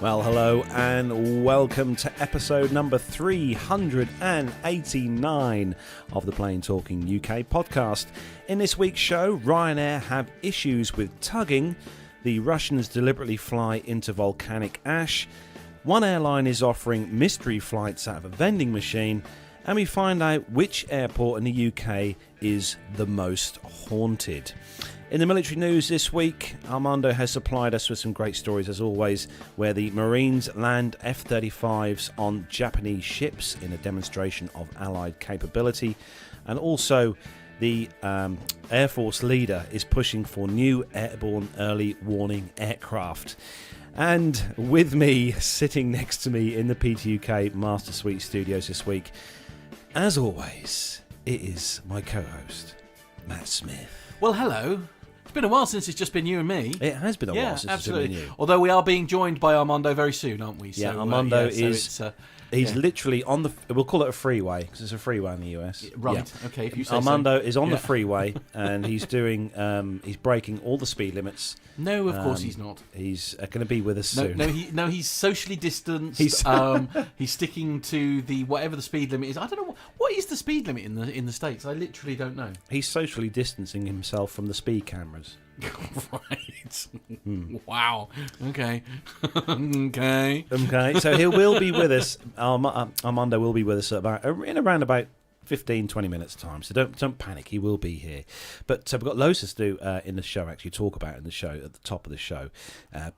Well, hello and welcome to episode number 389 of the Plain Talking UK podcast. In this week's show, Ryanair have issues with tugging, the Russians deliberately fly into volcanic ash, one airline is offering mystery flights out of a vending machine, and we find out which airport in the UK is the most haunted. In the military news this week, Armando has supplied us with some great stories as always, where the Marines land F-35s on Japanese ships in a demonstration of Allied capability, and also the Air Force leader is pushing for new airborne early warning aircraft. And with me, sitting next to me in the PTUK Master Suite studios this week, as always, it is my co-host, Matt Smith. Well, hello. It's been a while since it's just been you and me. It has been a while since absolutely. It's been you. Although we are being joined by Armando very soon, aren't we? Yeah, so, Armando is... He's yeah. literally on the... We'll call it a freeway, because it's a freeway in the US. Right, yeah. okay, if you say Armando so. is on the freeway, and he's doing... he's breaking all the speed limits. No, of course he's not. He's going to be with us soon. He's socially distanced. He's sticking to the whatever the speed limit is. I don't know what is the speed limit in the States. I literally don't know. He's socially distancing himself from the speed cameras. Right. Wow. Okay. Okay. So he will be with us. Armando will be with us in around about 15-20 minutes time, so don't panic, he will be here. But we've got loads to do in the show, actually talk about in the show at the top of the show,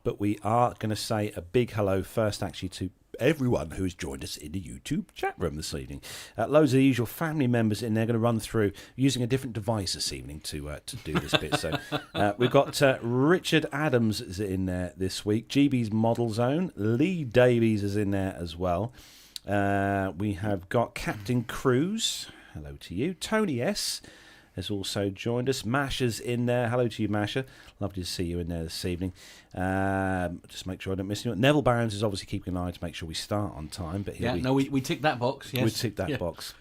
but we are going to say a big hello first actually to everyone who's joined us in the YouTube chat room this evening. Loads of the usual family members in there, going to run through using a different device this evening to do this bit. So we've got Richard Adams is in there this week, GB's Model Zone, Lee Davies is in there as well. We have got Captain Cruz, hello to you. Tony S has also joined us. Masha's in there, hello to you, Masha. Lovely to see you in there this evening. Just make sure I don't miss anyone. Neville Barons is obviously keeping an eye to make sure we start on time. But we ticked that box. Yes. We ticked that box.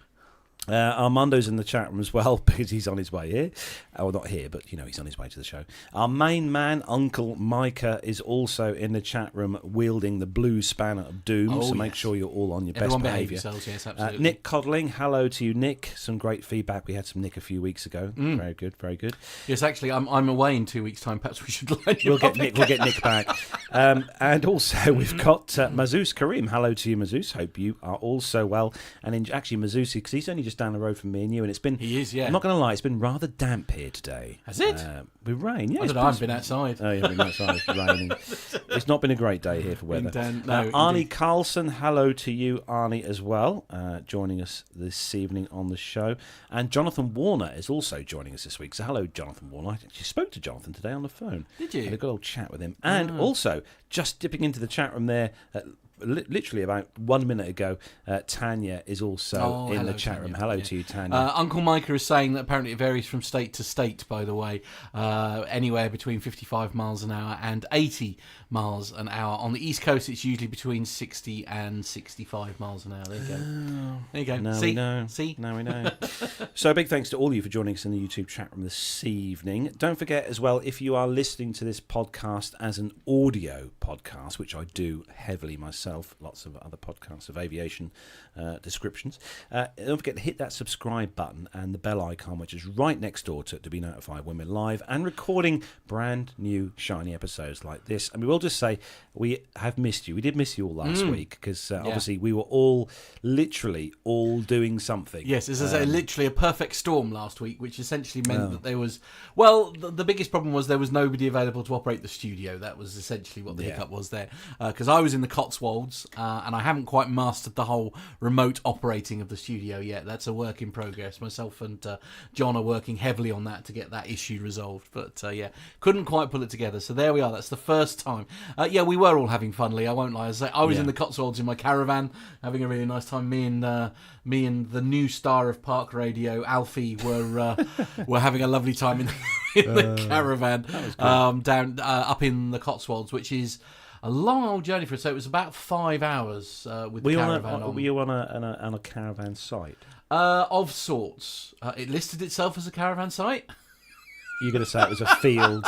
Armando's in the chat room as well because he's on his way here. Well, not here, but he's on his way to the show. Our main man, Uncle Micah, is also in the chat room wielding the blue spanner of doom. So make sure you're all on your best behaviour. Yes, absolutely. Nick Codling, hello to you, Nick. Some great feedback. We had some Nick a few weeks ago. Very good, very good. Yes, actually, I'm away in 2 weeks' time. Perhaps we should line We'll get Nick back. And also we've got Mazouz Karim. Hello to you, Mazouz. Hope you are also well. And actually, Mazouz, because he's only just down the road from me and you, and it's been... He is, yeah. I'm not going to lie, it's been rather damp here today. Has it? With rain, yeah. I haven't been outside. Oh, you haven't been outside. It's raining. It's not been a great day here for weather. Arnie Carlson, hello to you, Arnie, as well, joining us this evening on the show. And Jonathan Warner is also joining us this week. So hello, Jonathan Warner. I actually spoke to Jonathan today on the phone. Did you? Had a good old chat with him. And also, just dipping into the chat room there... literally about 1 minute ago, Tanya is also in the chat room. Hello to you, Tanya. Uncle Micah is saying that apparently it varies from state to state, by the way, anywhere between 55 miles an hour and 80 miles an hour. On the East Coast, it's usually between 60 and 65 miles an hour. There you go. There you go. Now we know. Now we know. So a big thanks to all of you for joining us in the YouTube chat room this evening. Don't forget as well, if you are listening to this podcast as an audio podcast, which I do heavily myself, lots of other podcasts of aviation descriptions. Don't forget to hit that subscribe button and the bell icon, which is right next door to be notified when we're live and recording brand new shiny episodes like this. And we will just say we have missed you. We did miss you all last week because obviously we were all literally all doing something. Yes, this is literally a perfect storm last week, which essentially meant that there was... Well, the biggest problem was there was nobody available to operate the studio. That was essentially what the hiccup was there. Because I was in the Cotswolds and I haven't quite mastered the whole remote operating of the studio yet. That's a work in progress. Myself and John are working heavily on that to get that issue resolved. But couldn't quite pull it together. So there we are. That's the first time. We were all having fun, Lee. I won't lie. I was in the Cotswolds in my caravan having a really nice time. Me and the new star of Park Radio, Alfie, were having a lovely time in the caravan down up in the Cotswolds, which is a long old journey for us. So it was about 5 hours with the caravan on. Were you on a caravan site? Of sorts. It listed itself as a caravan site. You're going to say it was a field.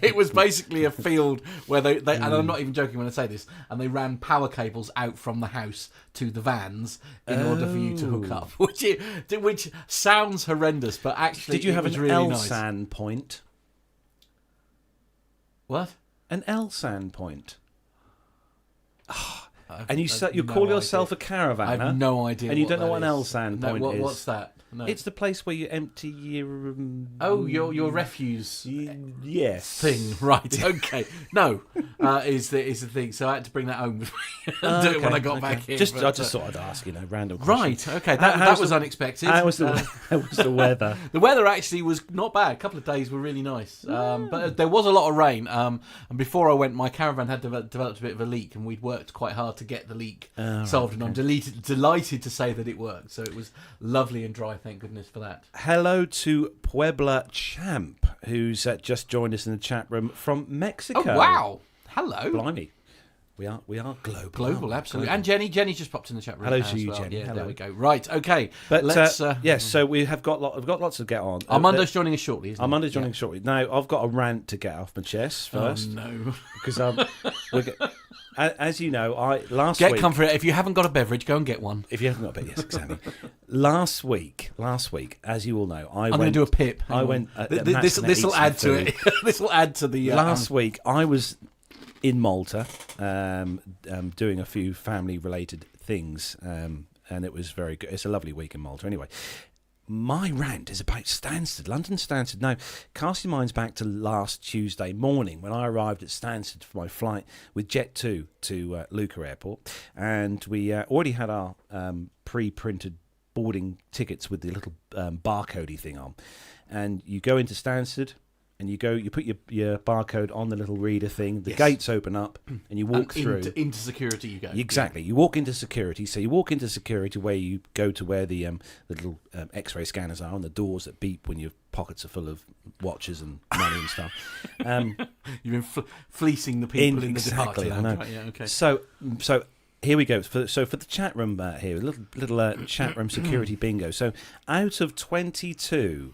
It was basically a field where they and I'm not even joking when I say this, and they ran power cables out from the house to the vans in order for you to hook up, which sounds horrendous, but actually did you have was an really nice. LSAN point? What? An LSAN point. And you no call yourself idea. a caravanner? I have no idea. And you what don't know that what an is. LSAN No, point is? What's that? No. It's the place where you empty your... your refuse yes. thing, right? Okay, no, is the thing. So I had to bring that home with me and do it when I got back here. I just thought I'd ask, random questions. Right, okay, that was unexpected. How was the weather? The weather actually was not bad. A couple of days were really nice, but there was a lot of rain. And before I went, my caravan had developed a bit of a leak, and we'd worked quite hard to get the leak solved. And I'm delighted to say that it worked. So it was lovely and dry. Thank goodness for that. Hello to Puebla Champ, who's just joined us in the chat room from Mexico. Oh wow! Hello. Blimey. We are global. Global, absolutely. And Jenny just popped in the chat room. Hello to you, well. Jenny. Yeah, Hello. there we go. Right, okay. But let's. yes, so we've got lots to get on. Armando's joining us shortly. Isn't Armando's joining us shortly. Now I've got a rant to get off my chest first. Oh no! Because as you know, last get week. comfort. If you haven't got a beverage, go and get one. If you haven't got a beverage, yes, exactly. last week, as you all know, I'm going to do a pip. I went. This will add to it. This will add to the. Last week, I was in Malta, doing a few family-related things, and it was very good. It's a lovely week in Malta. Anyway, my rant is about Stansted, London Stansted. Now, casting minds back to last Tuesday morning when I arrived at Stansted for my flight with Jet2 to Lucca Airport, and we already had our pre-printed boarding tickets with the little barcodey thing on, and you go into Stansted. And you put your barcode on the little reader thing. The gates open up, and you walk through. Into security you go. Exactly. You walk into security. So you walk into security where you go to where the little X-ray scanners are, and the doors that beep when your pockets are full of watches and money and stuff. You've been fleecing the people in the exactly, departure. I know. Right, yeah, okay. So here we go. For the chat room here, a little chat room security bingo. So out of 22,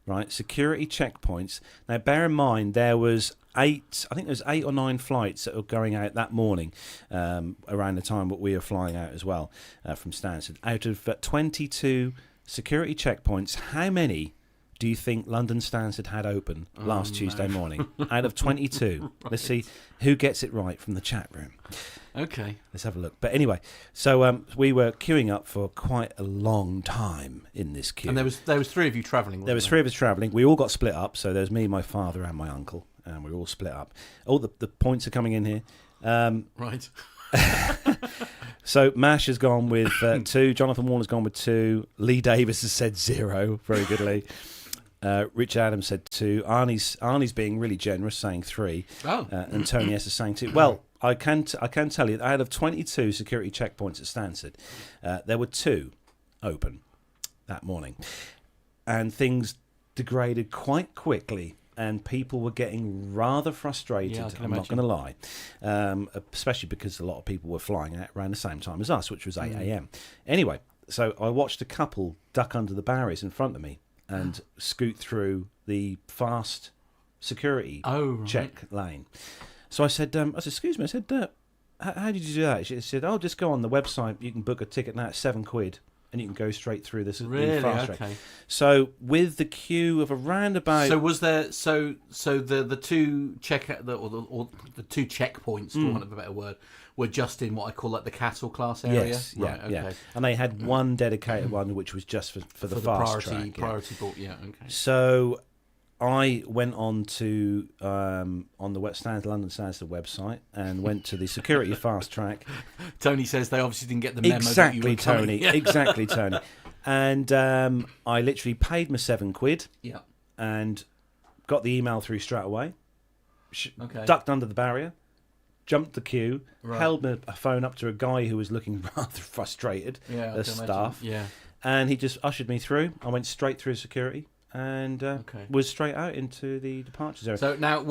right, security checkpoints. Now, bear in mind there was 8 or 9 flights that were going out that morning, around the time that we were flying out as well from Stansted. Out of 22 security checkpoints, how many do you think London Stansted had open last Tuesday morning? Out of 22. Right. Let's see who gets it right from the chat room. Okay. Let's have a look. But anyway, so we were queuing up for quite a long time in this queue. And there was 3 of you travelling, There was 3 of us travelling. We all got split up. So there's me, my father and my uncle. And we were all split up. All the points are coming in here. Right. So Mash has gone with 2. Jonathan Warner's gone with 2. Lee Davis has said 0. Very good, Lee. Rich Adams said 2. Arnie's being really generous, saying 3. Oh. And Tony S is saying 2. Well, I can tell you that out of 22 security checkpoints at Stansted, there were 2 open that morning, and things degraded quite quickly. And people were getting rather frustrated, I'm not going to lie, especially because a lot of people were flying out around the same time as us, which was 8 a.m. Anyway, so I watched a couple duck under the barriers in front of me and scoot through the fast security check lane. So I said, excuse me, I said, how did you do that? She said, just go on the website, you can book a ticket now, it's £7. And you can go straight through this fast track. So with the queue of around about. So was there the 2 the 2 checkpoints, for want of a better word, were just in what I call like the cattle class area? Yes, right, yeah. Okay. And they had one dedicated one which was just for the fast track. Priority board, yeah, okay. So I went on to on the London Stansted website and went to the security fast track. Tony says they obviously didn't get the memo. Exactly, Tony. Exactly, Tony. And I literally paid my £7. Yeah. And got the email through straight away. Okay. Ducked under the barrier, jumped the queue, held my phone up to a guy who was looking rather frustrated. Yeah, the staff. Imagine. Yeah. And he just ushered me through. I went straight through security. And was straight out into the departure zone. So now,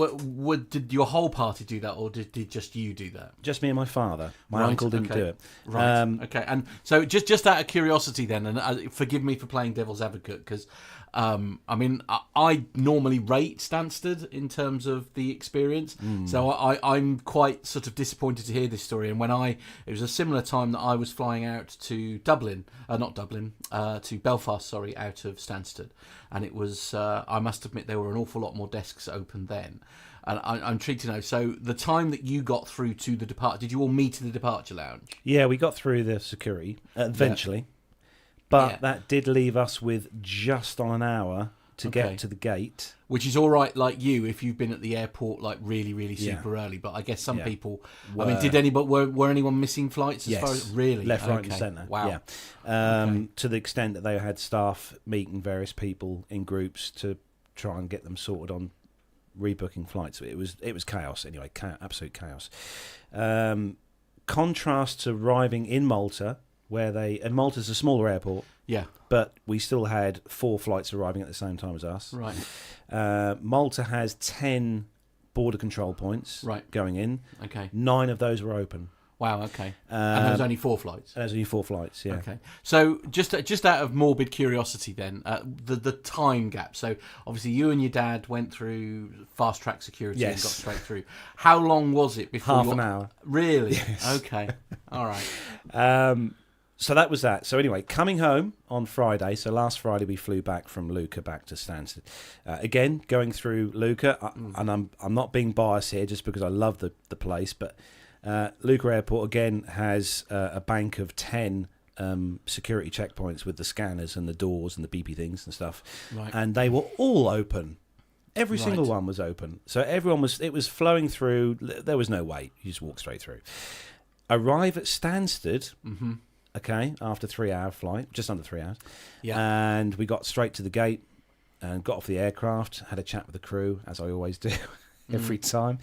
did your whole party do that, or did just you do that? Just me and my father. My uncle didn't do it. Right. Okay. And so, just out of curiosity, then, and forgive me for playing devil's advocate, because I mean, I normally rate Stansted in terms of the experience, so I'm quite sort of disappointed to hear this story. And it was a similar time that I was flying out to to Belfast, sorry, out of Stansted, and it was, I must admit, there were an awful lot more desks open then. And I'm intrigued to know, so the time that you got through to the did you all meet in the departure lounge? Yeah, we got through the security eventually. Yeah. But that did leave us with just on an hour to get to the gate. Which is all right, like you, if you've been at the airport like really, really super early. But I guess some people... I mean, were anyone missing flights as far as... Really? Left, right and centre. Wow. Yeah. To the extent that they had staff meeting various people in groups to try and get them sorted on rebooking flights. It was chaos anyway, absolute chaos. Contrast to arriving in Malta... and Malta's a smaller airport, but we still had 4 flights arriving at the same time as us. Right. Malta has 10 border control points going in. Okay. 9 of those were open. Wow. Okay. And there was only 4 flights. There's only 4 flights. Yeah. Okay. So just out of morbid curiosity, then the time gap. So obviously you and your dad went through fast track security and got straight through. How long was it before? Half an hour. Really? Yes. Okay. All right. So that was that. So anyway, coming home on Friday, so last Friday we flew back from Lucca back to Stansted. Again, going through Lucca, and I'm not being biased here just because I love the place, but Lucca Airport again has a bank of 10 security checkpoints with the scanners and the doors and the beepy things and stuff. Right. And they were all open. Every single one was open. So it was flowing through. There was no wait. You just walk straight through. Arrive at Stansted... Mm-hmm. Okay, after 3-hour flight, just under 3 hours. Yeah. And we got straight to the gate and got off the aircraft, had a chat with the crew, as I always do every time.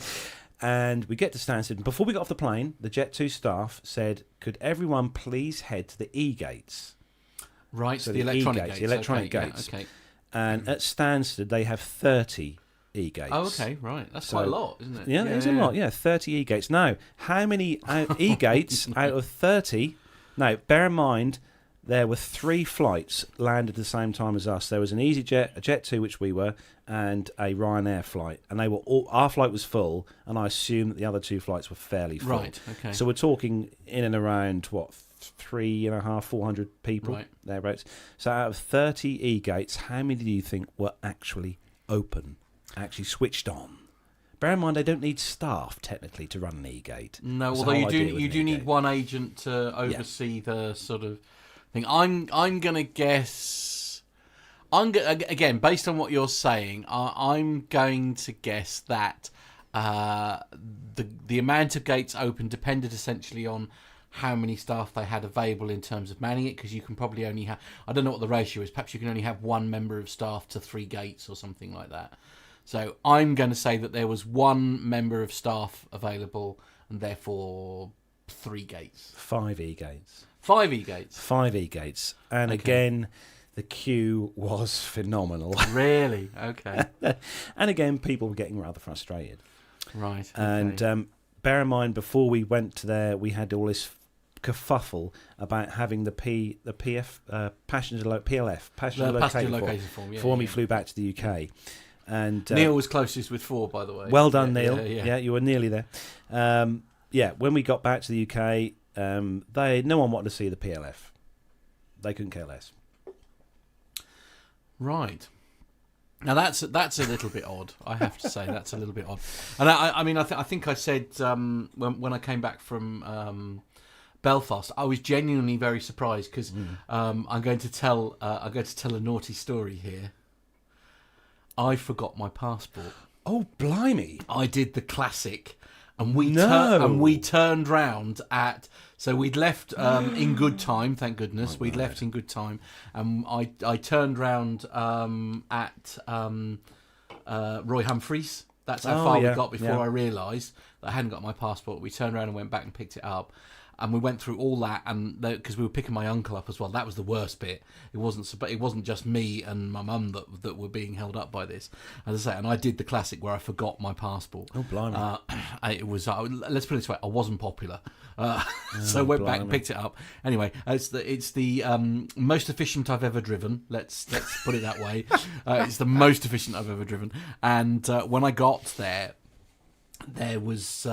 And we get to Stansted. And before we got off the plane, the Jet2 staff said, could everyone please head to the E-gates? Right, so the electronic gates. The electronic gates. Yeah, okay. And at Stansted, they have 30 E-gates. Oh, okay, right. That's quite a lot, isn't it? Yeah, it is a lot. Yeah, 30 E-gates. Now, how many E-gates out of 30... Now, bear in mind, there were 3 flights landed at the same time as us. There was an EasyJet, a Jet2, which we were, and a Ryanair flight. And they were all, our flight was full, and I assume that the other 2 flights were fairly full. Right, okay. So we're talking in and around, 3.5, 400 people, thereabouts. So out of 30 E-gates, how many do you think were actually open, actually switched on? Bear in mind, they don't need staff technically to run an E-gate. No, although you do need one agent to oversee the sort of thing. I'm gonna guess. Again, based on what you're saying, I'm going to guess that the amount of gates open depended essentially on how many staff they had available in terms of manning it, because you can probably only have, I don't know what the ratio is, perhaps you can only have 1 member of staff to 3 gates or something like that. So I'm going to say that there was 1 member of staff available and therefore 3 gates. 5 E-gates. 5 E-gates? 5 E-gates. And again, the queue was phenomenal. Really? Okay. And again, people were getting rather frustrated. Right. Okay. And bear in mind, before we went to there, we had all this kerfuffle about having the passenger locator form we flew back to the UK. And Neil was closest with 4, by the way. Well done, Neil. Yeah, you were nearly there. When we got back to the UK, no one wanted to see the PLF. They couldn't care less. Right. Now that's a little bit odd. I have to say that's a little bit odd. And I think I said when I came back from Belfast, I was genuinely very surprised because I'm going to tell a naughty story here. I forgot my passport. Oh, blimey! I did the classic, and we turned round at. So we'd left in good time, thank goodness. We'd left in good time, and I turned round at Roy Humphreys. That's how far we got before I realised that I hadn't got my passport. We turned around and went back and picked it up. And we went through all that, and because we were picking my uncle up as well, that was the worst bit. It wasn't just me and my mum that were being held up by this, as I say. And I did the classic where I forgot my passport. Oh, blimey! It was let's put it this way: I wasn't popular, so I went back and picked it up. Anyway, it's the most efficient I've ever driven. Let's put it that way. It's the most efficient I've ever driven. And when I got there was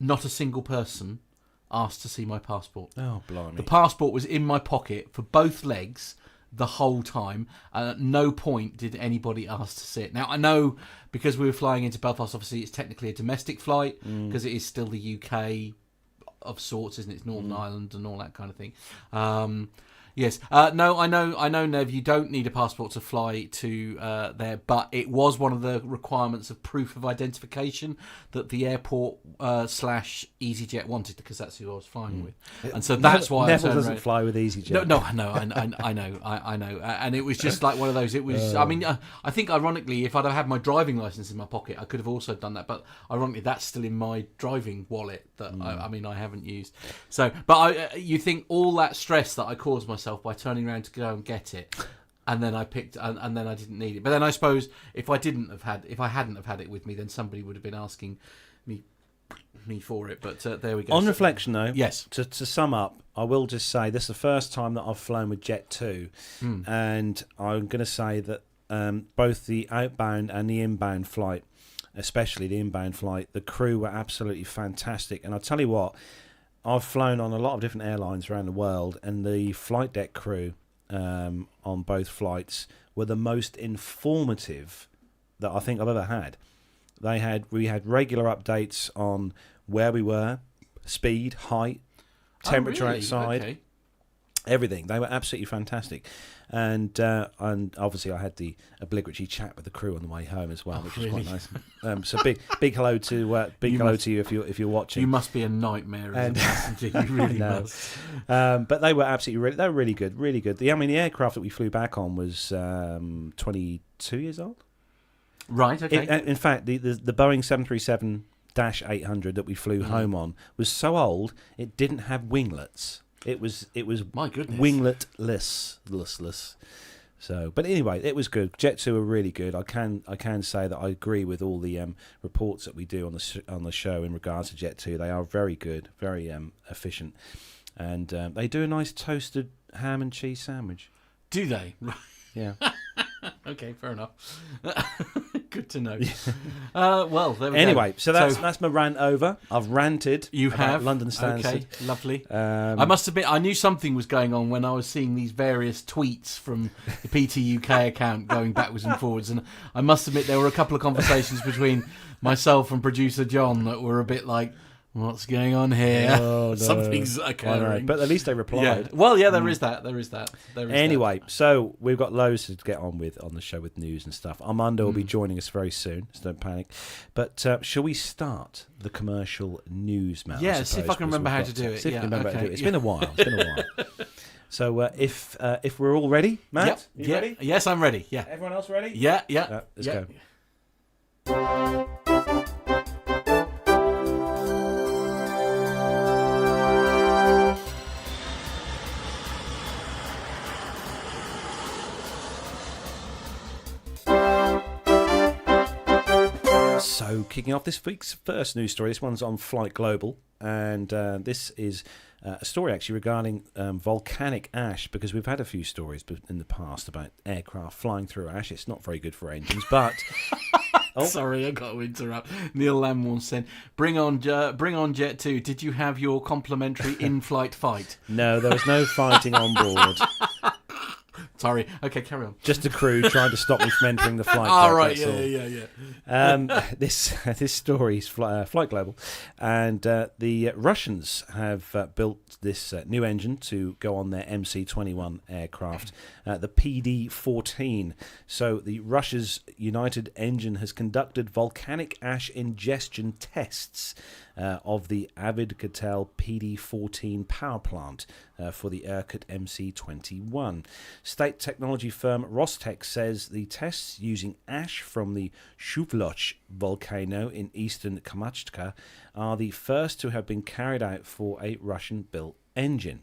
not a single person asked to see my passport. Oh, blimey. The passport was in my pocket for both legs the whole time, and at no point did anybody ask to see it. Now, I know because we were flying into Belfast, obviously it's technically a domestic flight, because it is still the UK of sorts, isn't it? It's Northern Ireland and all that kind of thing. Yes. No, I know, Nev, you don't need a passport to fly to there, but it was one of the requirements of proof of identification that the airport / EasyJet wanted, because that's who I was flying with. And so that's why Neville doesn't fly with EasyJet. No, I know. And it was just like one of those. It was, I mean, I think ironically, if I'd have had my driving license in my pocket, I could have also done that. But ironically, that's still in my driving wallet that I haven't used. So, but you think all that stress that I caused myself by turning around to go and get it, and then I picked, and then I didn't need it. But then I suppose if I hadn't have had it with me, then somebody would have been asking me for it. But there we go. On reflection, though, yes. To sum up, I will just say this is the first time that I've flown with Jet2, and I'm going to say that both the outbound and the inbound flight, especially the inbound flight, the crew were absolutely fantastic. And I'll tell you what, I've flown on a lot of different airlines around the world, and the flight deck crew on both flights were the most informative that I think I've ever had. We had regular updates on where we were, speed, height, temperature outside, everything. They were absolutely fantastic. And obviously I had the obligatory chat with the crew on the way home as well, which was quite nice. So big hello to you if you're watching. You must be a nightmare as a passenger. You really must. But they were they were really good, really good. The aircraft that we flew back on was 22 years old. Right. Okay. In fact, the Boeing 737-800 that we flew home on was so old it didn't have winglets. It was my goodness, wingletless. So, but anyway, it was good. Jet2 are really good. I can say that I agree with all the reports that we do on the show in regards to Jet2. They are very good, very efficient, and they do a nice toasted ham and cheese sandwich. Do they? Yeah. Okay, fair enough. Good to know. Well, there we go. Anyway, so that's my rant over. I've ranted. You have London Stansted. Okay, lovely. I must admit, I knew something was going on when I was seeing these various tweets from the PT UK account going backwards and forwards, and I must admit there were a couple of conversations between myself and producer John that were a bit like, what's going on here? Oh, no. Something's occurring. But at least they replied. Yeah. Well, yeah, there is that. There is that. Anyway, so we've got loads to get on with on the show with news and stuff. Armando will be joining us very soon, so don't panic. But shall we start the commercial news, Matt? Yeah, see if I can remember how to do it. It's been a while. So if we're all ready, Matt, yep. you ready? Yes, I'm ready. Yeah. Everyone else ready? Yeah. Let's go. So, kicking off this week's first news story, this one's on Flight Global, and this is a story actually regarding volcanic ash, because we've had a few stories in the past about aircraft flying through ash. It's not very good for engines, but... Sorry, I got to interrupt. Neil Lamworth said, bring on Jet 2. Did you have your complimentary in-flight fight? No, there was no fighting on board. Sorry. Okay, carry on. Just the crew trying to stop me from entering the flight. Oh, right. Yeah. This story is Flight Global, and the Russians have built this new engine to go on their MC-21 aircraft, the PD-14. So the Russia's United Engine has conducted volcanic ash ingestion tests of the Aviation PD-14 power plant for the Irkut MC-21. State technology firm Rostec says the tests using ash from the Shuvloch volcano in eastern Kamchatka are the first to have been carried out for a Russian-built engine.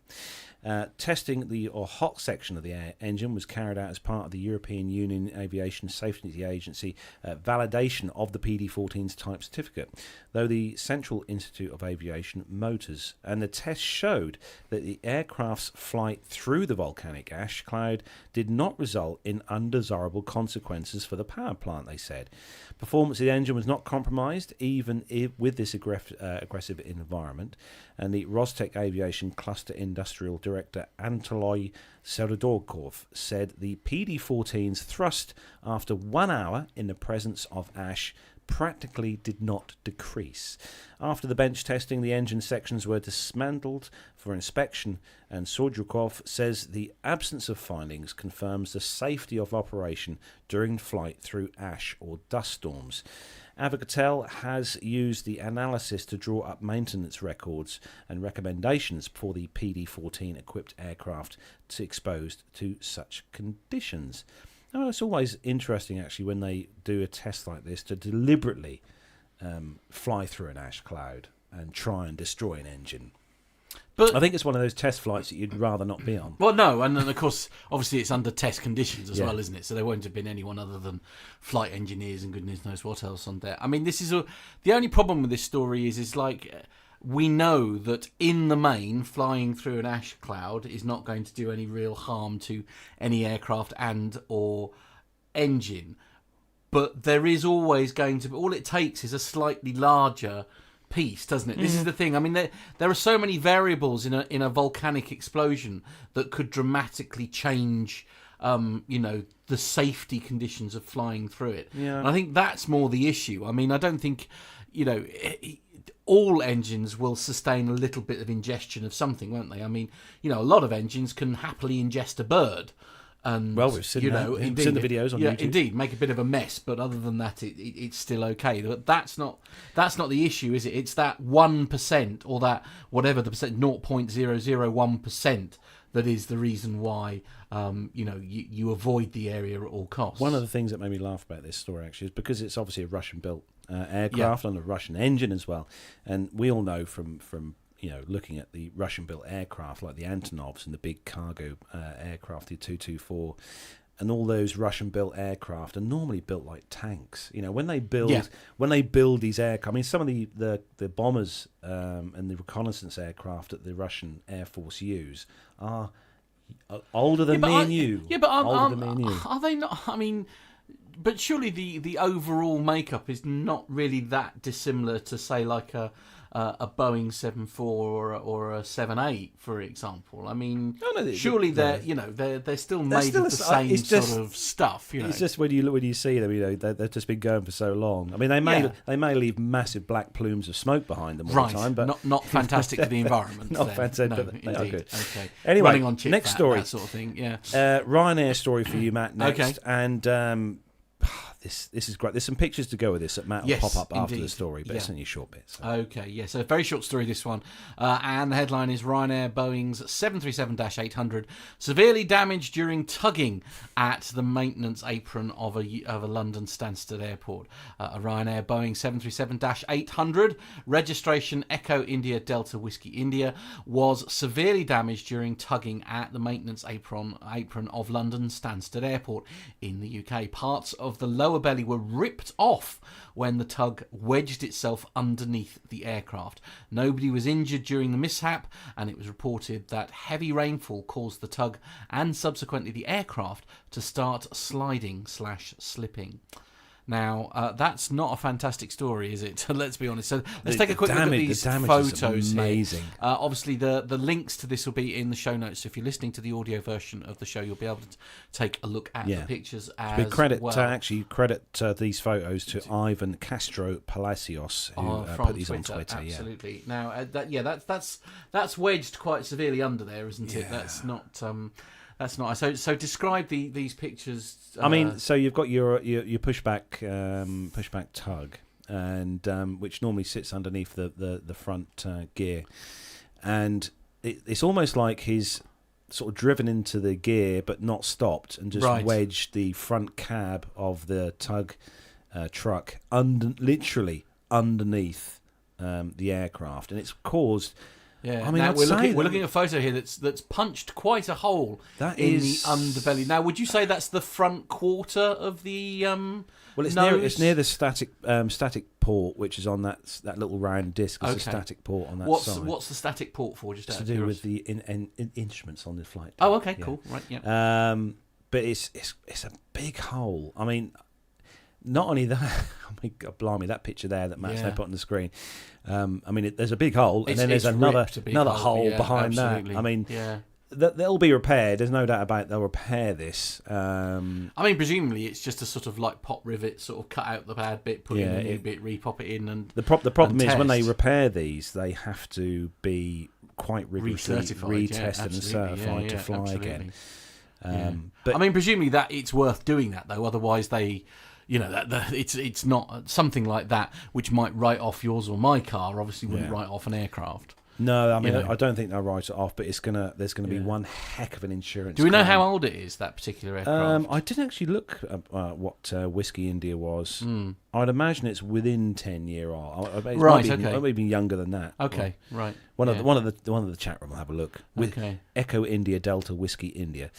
Testing the hot section of the engine was carried out as part of the European Union Aviation Safety Agency validation of the PD-14's type certificate, though the Central Institute of Aviation Motors, and the test showed that the aircraft's flight through the volcanic ash cloud did not result in undesirable consequences for the power plant, they said. Performance of the engine was not compromised, even with this aggressive environment, and the Rostec Aviation Cluster Industrial Director Anatoly Serodorkov said the PD-14's thrust after 1 hour in the presence of ash practically did not decrease. After the bench testing, the engine sections were dismantled for inspection, and Sordrukov says the absence of findings confirms the safety of operation during flight through ash or dust storms. Avicatel has used the analysis to draw up maintenance records and recommendations for the PD-14 equipped aircraft exposed to such conditions. Now, it's always interesting, actually, when they do a test like this to deliberately fly through an ash cloud and try and destroy an engine. But I think it's one of those test flights that you'd rather not be on. Well, no, and then, of course, obviously it's under test conditions as well, isn't it? So there won't have been anyone other than flight engineers and goodness knows what else on there. I mean, this is the only problem with this story is like we know that in the main, flying through an ash cloud is not going to do any real harm to any aircraft and or engine. But there is always going to be, all it takes is a slightly larger piece, doesn't it? This is the thing. I mean, there are so many variables in a volcanic explosion that could dramatically change, the safety conditions of flying through it. Yeah. And I think that's more the issue. I mean, I don't think, all engines will sustain a little bit of ingestion of something, won't they? I mean, a lot of engines can happily ingest a bird. And, well, we've seen indeed, seen the videos on YouTube. Indeed, make a bit of a mess, but other than that, it's still okay. But that's not the issue, is it? It's that 1% or that whatever the percent, 0.001%, that is the reason why you avoid the area at all costs. One of the things that made me laugh about this story actually is because it's obviously a Russian-built aircraft and a Russian engine as well, and we all know from looking at the Russian-built aircraft like the Antonovs and the big cargo aircraft, the 224, and all those Russian-built aircraft are normally built like tanks. When they build these aircraft, I mean, some of the bombers and the reconnaissance aircraft that the Russian Air Force use are older than me and you. Yeah, but are they not? I mean, but surely the overall makeup is not really that dissimilar to, say, like a Boeing 74 or a 78, for example. I mean, surely they're still made of the same sort of stuff. It's just when you see them, they've just been going for so long. I mean, they may leave massive black plumes of smoke behind them all the time, but not fantastic for the environment. Not fantastic, no, but indeed. they are good. Okay. Anyway, running on chip next fat, story, that sort of thing. Yeah. Ryanair story for you, Matt. Next, okay. And. This is great. There's some pictures to go with this that Matt will pop up after the story, but it's only a short bit. So. Okay, yeah, so a very short story, this one. And the headline is Ryanair Boeing's 737-800 severely damaged during tugging at the maintenance apron of a London Stansted Airport. A Ryanair Boeing 737-800, registration Echo India Delta Whiskey India, was severely damaged during tugging at the maintenance apron of London Stansted Airport in the UK. Parts of the lower belly were ripped off when the tug wedged itself underneath the aircraft. Nobody was injured during the mishap, and it was reported that heavy rainfall caused the tug and subsequently the aircraft to start sliding/slipping. Now, that's not a fantastic story, is it? Let's be honest. So let's take a quick look at these photos. Amazing. Here. Obviously, the links to this will be in the show notes. So if you're listening to the audio version of the show, you'll be able to take a look at the pictures as credit well. These photos to Ivan Castro Palacios, who put these on Twitter. Absolutely. Now, that's wedged quite severely under there, isn't it? That's not. That's not so. Describe these pictures. I mean, so you've got your pushback tug, and which normally sits underneath the front gear, and it's almost like he's sort of driven into the gear but not stopped, and just wedged the front cab of the tug truck literally underneath the aircraft, and it's caused. Yeah, I mean, now we're looking at a photo here that's punched quite a hole in the underbelly. Now, would you say that's the front quarter of the Well, it's near the static port, which is on that little round disc. There's a static port on that side. What's the static port for? Just to do with the instruments on the flight. Oh, okay, cool, right, yeah. But it's a big hole. I mean, not only that. Oh my God, blimey, that picture there that Matt's put on the screen. I mean, there's a big hole, and then there's another hole behind absolutely. that. I mean, they'll be repaired. There's no doubt about it. They'll repair this. I mean, presumably it's just a sort of like pop rivet, sort of cut out the bad bit, put in a new bit, repop it in, and the problem is when they repair these, they have to be quite rigorously retested and certified to fly again. But I mean, presumably that it's worth doing that though. Otherwise, they. You know, it's not something like that which might write off yours or my car. Obviously, wouldn't write off an aircraft. No, I mean, I don't think they'll write it off, but there's going to be one heck of an insurance. Do we know how old it is, that particular aircraft? I didn't actually look at what Whiskey India was. I'd imagine it's within 10-year-old. It might be younger than that. Okay, right. One of the chat room will have a look. Echo India Delta Whiskey India.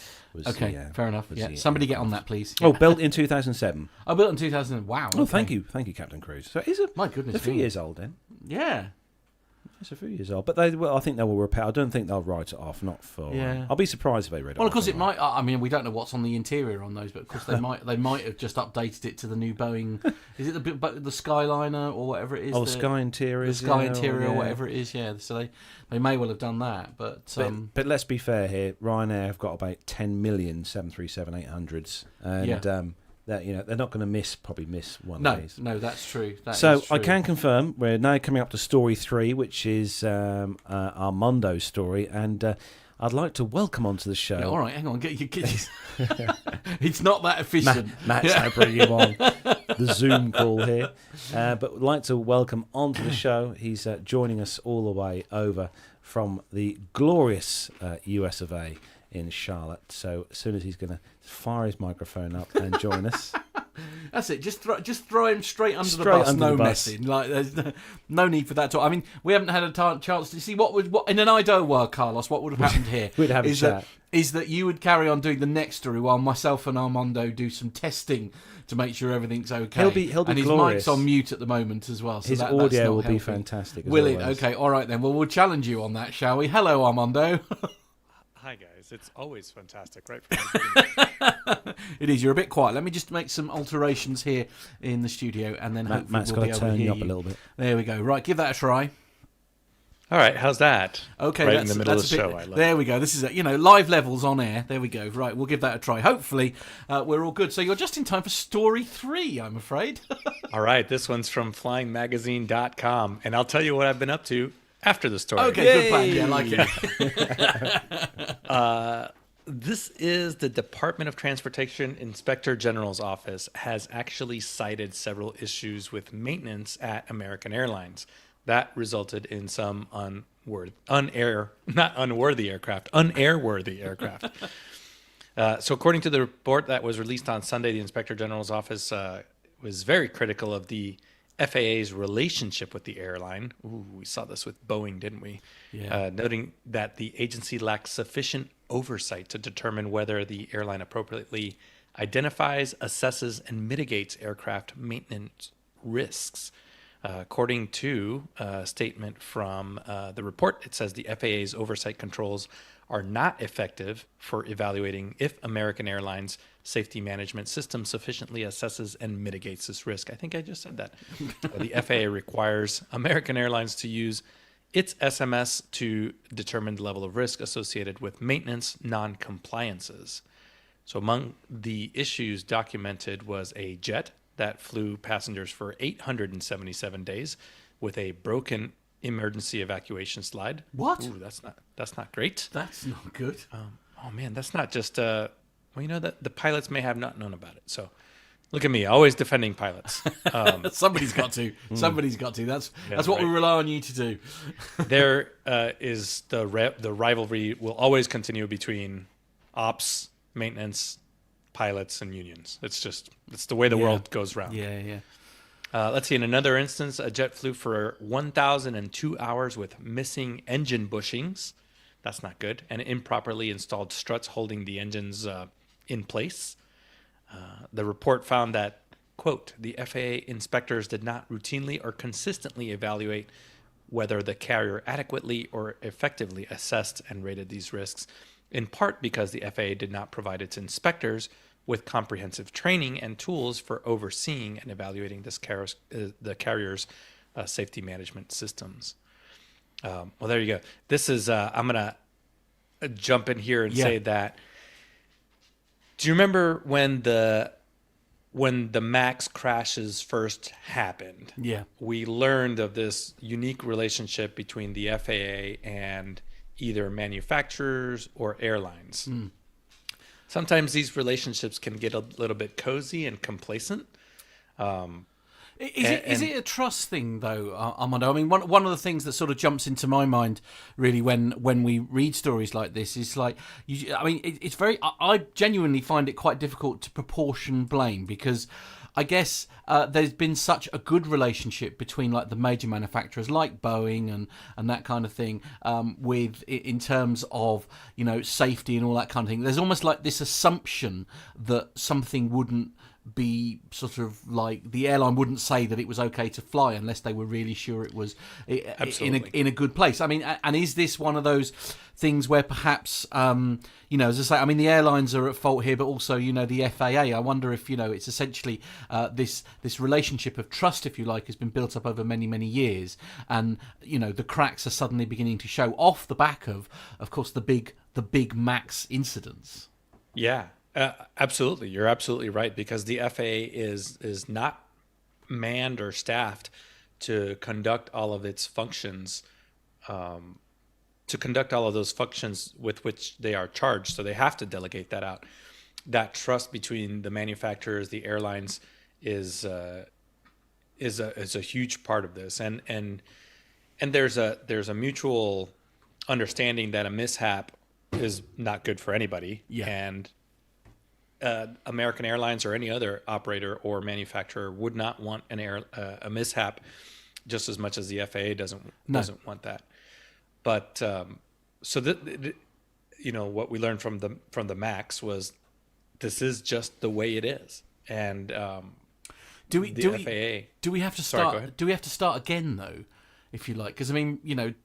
Fair enough. Somebody get on that, please. Oh, built in 2007. Oh, built in 2000. Wow. Oh, thank you, Captain Cruise. So is it? My goodness, a few years old then. Yeah. It's a few years old, but I think they will repair. I don't think they'll write it off. Not for. Yeah. I'll be surprised if they read it. Well, of course it might. I mean, we don't know what's on the interior on those, but of course they might. They might have just updated it to the new Boeing. Is it the Skyliner or whatever it is? Oh, Sky Interior. The Sky Interior or whatever it is. Yeah. So they may well have done that, but let's be fair here. Ryanair have got about 10 million 737-800s, and they're not going to probably miss one of these. No, that's true. I can confirm we're now coming up to story 3, which is Armando's story, and I'd like to welcome onto the show. Yeah, all right, hang on, get your kids. It's not that efficient. Matt's now bringing him on the Zoom call here, but would like to welcome onto the show. He's joining us all the way over from the glorious US of A. in Charlotte. So as soon as he's going to fire his microphone up and join us. That's it. Just throw him straight under the bus. No messing. Like there's no need for that talk. I mean, we haven't had a chance to see what in an ideal world, Carlos. What would have happened here? We'd have a chat. Is that you would carry on doing the next story while myself and Armando do some testing to make sure everything's okay. He'll be and his glorious. mic's on mute at the moment as well. So his audio will be fantastic. Will it? Okay. All right then. Well, we'll challenge you on that, shall we? Hello, Armando. Hi guys, it's always fantastic, right? From the beginning. It is. You're a bit quiet. Let me just make some alterations here in the studio, and then hopefully Matt's got to turn you up a little bit. There we go. Right, give that a try. All right, how's that? Okay, right in the middle of the show. I love there we go. This is live levels on air. There we go. Right, we'll give that a try. Hopefully, we're all good. So you're just in time for story 3, I'm afraid. All right, this one's from flyingmagazine.com, and I'll tell you what I've been up to after the story. Okay, good plan. Yeah, I like it. This is the Department of Transportation Inspector General's office has actually cited several issues with maintenance at American Airlines. That resulted in some unairworthy aircraft. So according to the report that was released on Sunday, the Inspector General's office was very critical of the FAA's relationship with the airline. Ooh, we saw this with Boeing, didn't we? Yeah. Noting that the agency lacks sufficient oversight to determine whether the airline appropriately identifies, assesses, and mitigates aircraft maintenance risks. According to a statement from the report, it says the FAA's oversight controls are not effective for evaluating if American Airlines safety management system sufficiently assesses and mitigates this risk. I think I just said that. The FAA requires American Airlines to use its SMS to determine the level of risk associated with maintenance non-compliances. So among the issues documented was a jet that flew passengers for 877 days with a broken emergency evacuation slide. What? Ooh, that's not great. That's not good. Oh man, that's not just that the pilots may have not known about it. So Look at me, always defending pilots. Somebody's got to. Somebody's got to. That's what we rely on you to do. There is the rivalry will always continue between ops, maintenance, pilots, and unions. It's the way the world goes round. Yeah. Let's see. In another instance, a jet flew for 1,002 hours with missing engine bushings. That's not good. And improperly installed struts holding the engines in place. The report found that, quote, the FAA inspectors did not routinely or consistently evaluate whether the carrier adequately or effectively assessed and rated these risks, in part because the FAA did not provide its inspectors with comprehensive training and tools for overseeing and evaluating the carrier's safety management systems. Well, there you go. This is, I'm going to jump in here and say that, do you remember when the MAX crashes first happened? Yeah. We learned of this unique relationship between the FAA and either manufacturers or airlines. Sometimes these relationships can get a little bit cozy and complacent. Is it a trust thing, though, Armando? I mean, one of the things that sort of jumps into my mind, really, when we read stories like this, is like, it's very. I genuinely find it quite difficult to proportion blame, because I guess there's been such a good relationship between like the major manufacturers like Boeing and that kind of thing, with in terms of safety and all that kind of thing. There's almost like this assumption that something wouldn't be sort of like the airline wouldn't say that it was okay to fly unless they were really sure it was in a good place. I mean, and is this one of those things where perhaps as I say, I mean, the airlines are at fault here, but also the FAA. I wonder if it's essentially this relationship of trust, if you like, has been built up over many years, and the cracks are suddenly beginning to show off the back of course, the big MAX incidents. Yeah. Absolutely. You're absolutely right, because the FAA is not manned or staffed to conduct all of its functions, to conduct all of those functions with which they are charged. So they have to delegate that out. That trust between the manufacturers, the airlines, is a huge part of this. And there's a mutual understanding that a mishap is not good for anybody. Yeah. And American Airlines or any other operator or manufacturer would not want a mishap just as much as the FAA doesn't want that. But so what we learned from the MAX was this is just the way it is. And do we have to start? Sorry, go ahead. Do we have to start again though? If you like, because I mean,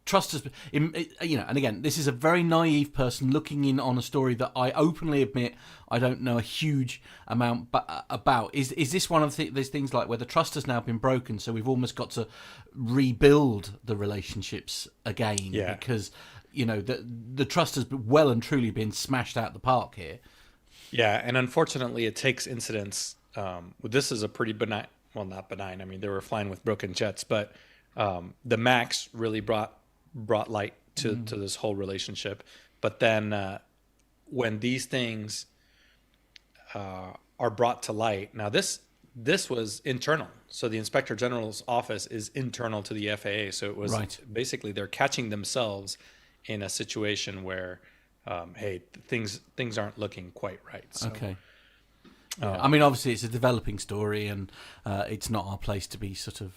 trust has, and again, this is a very naive person looking in on a story that I openly admit I don't know a huge amount about. Is this one of these things like where the trust has now been broken, so we've almost got to rebuild the relationships again? Yeah. Because the trust has well and truly been smashed out the park here. Yeah, and unfortunately, it takes incidents. This is a pretty benign, well, not benign. I mean, they were flying with broken jets, but. The MAX really brought light to this whole relationship. But then when these things are brought to light, now this was internal. So the Inspector General's office is internal to the FAA. So it was basically they're catching themselves in a situation where, hey, things aren't looking quite right. So, okay. I mean, obviously, it's a developing story, and it's not our place to be sort of,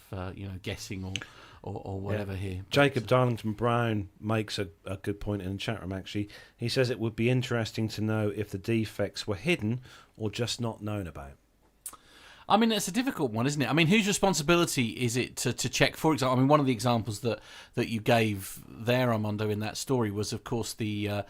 guessing or whatever here. Jacob Darlington Brown makes a good point in the chat room, actually. He says it would be interesting to know if the defects were hidden or just not known about. I mean, it's a difficult one, isn't it? I mean, whose responsibility is it to check? For example, I mean, one of the examples that you gave there, Armando, in that story was, of course, the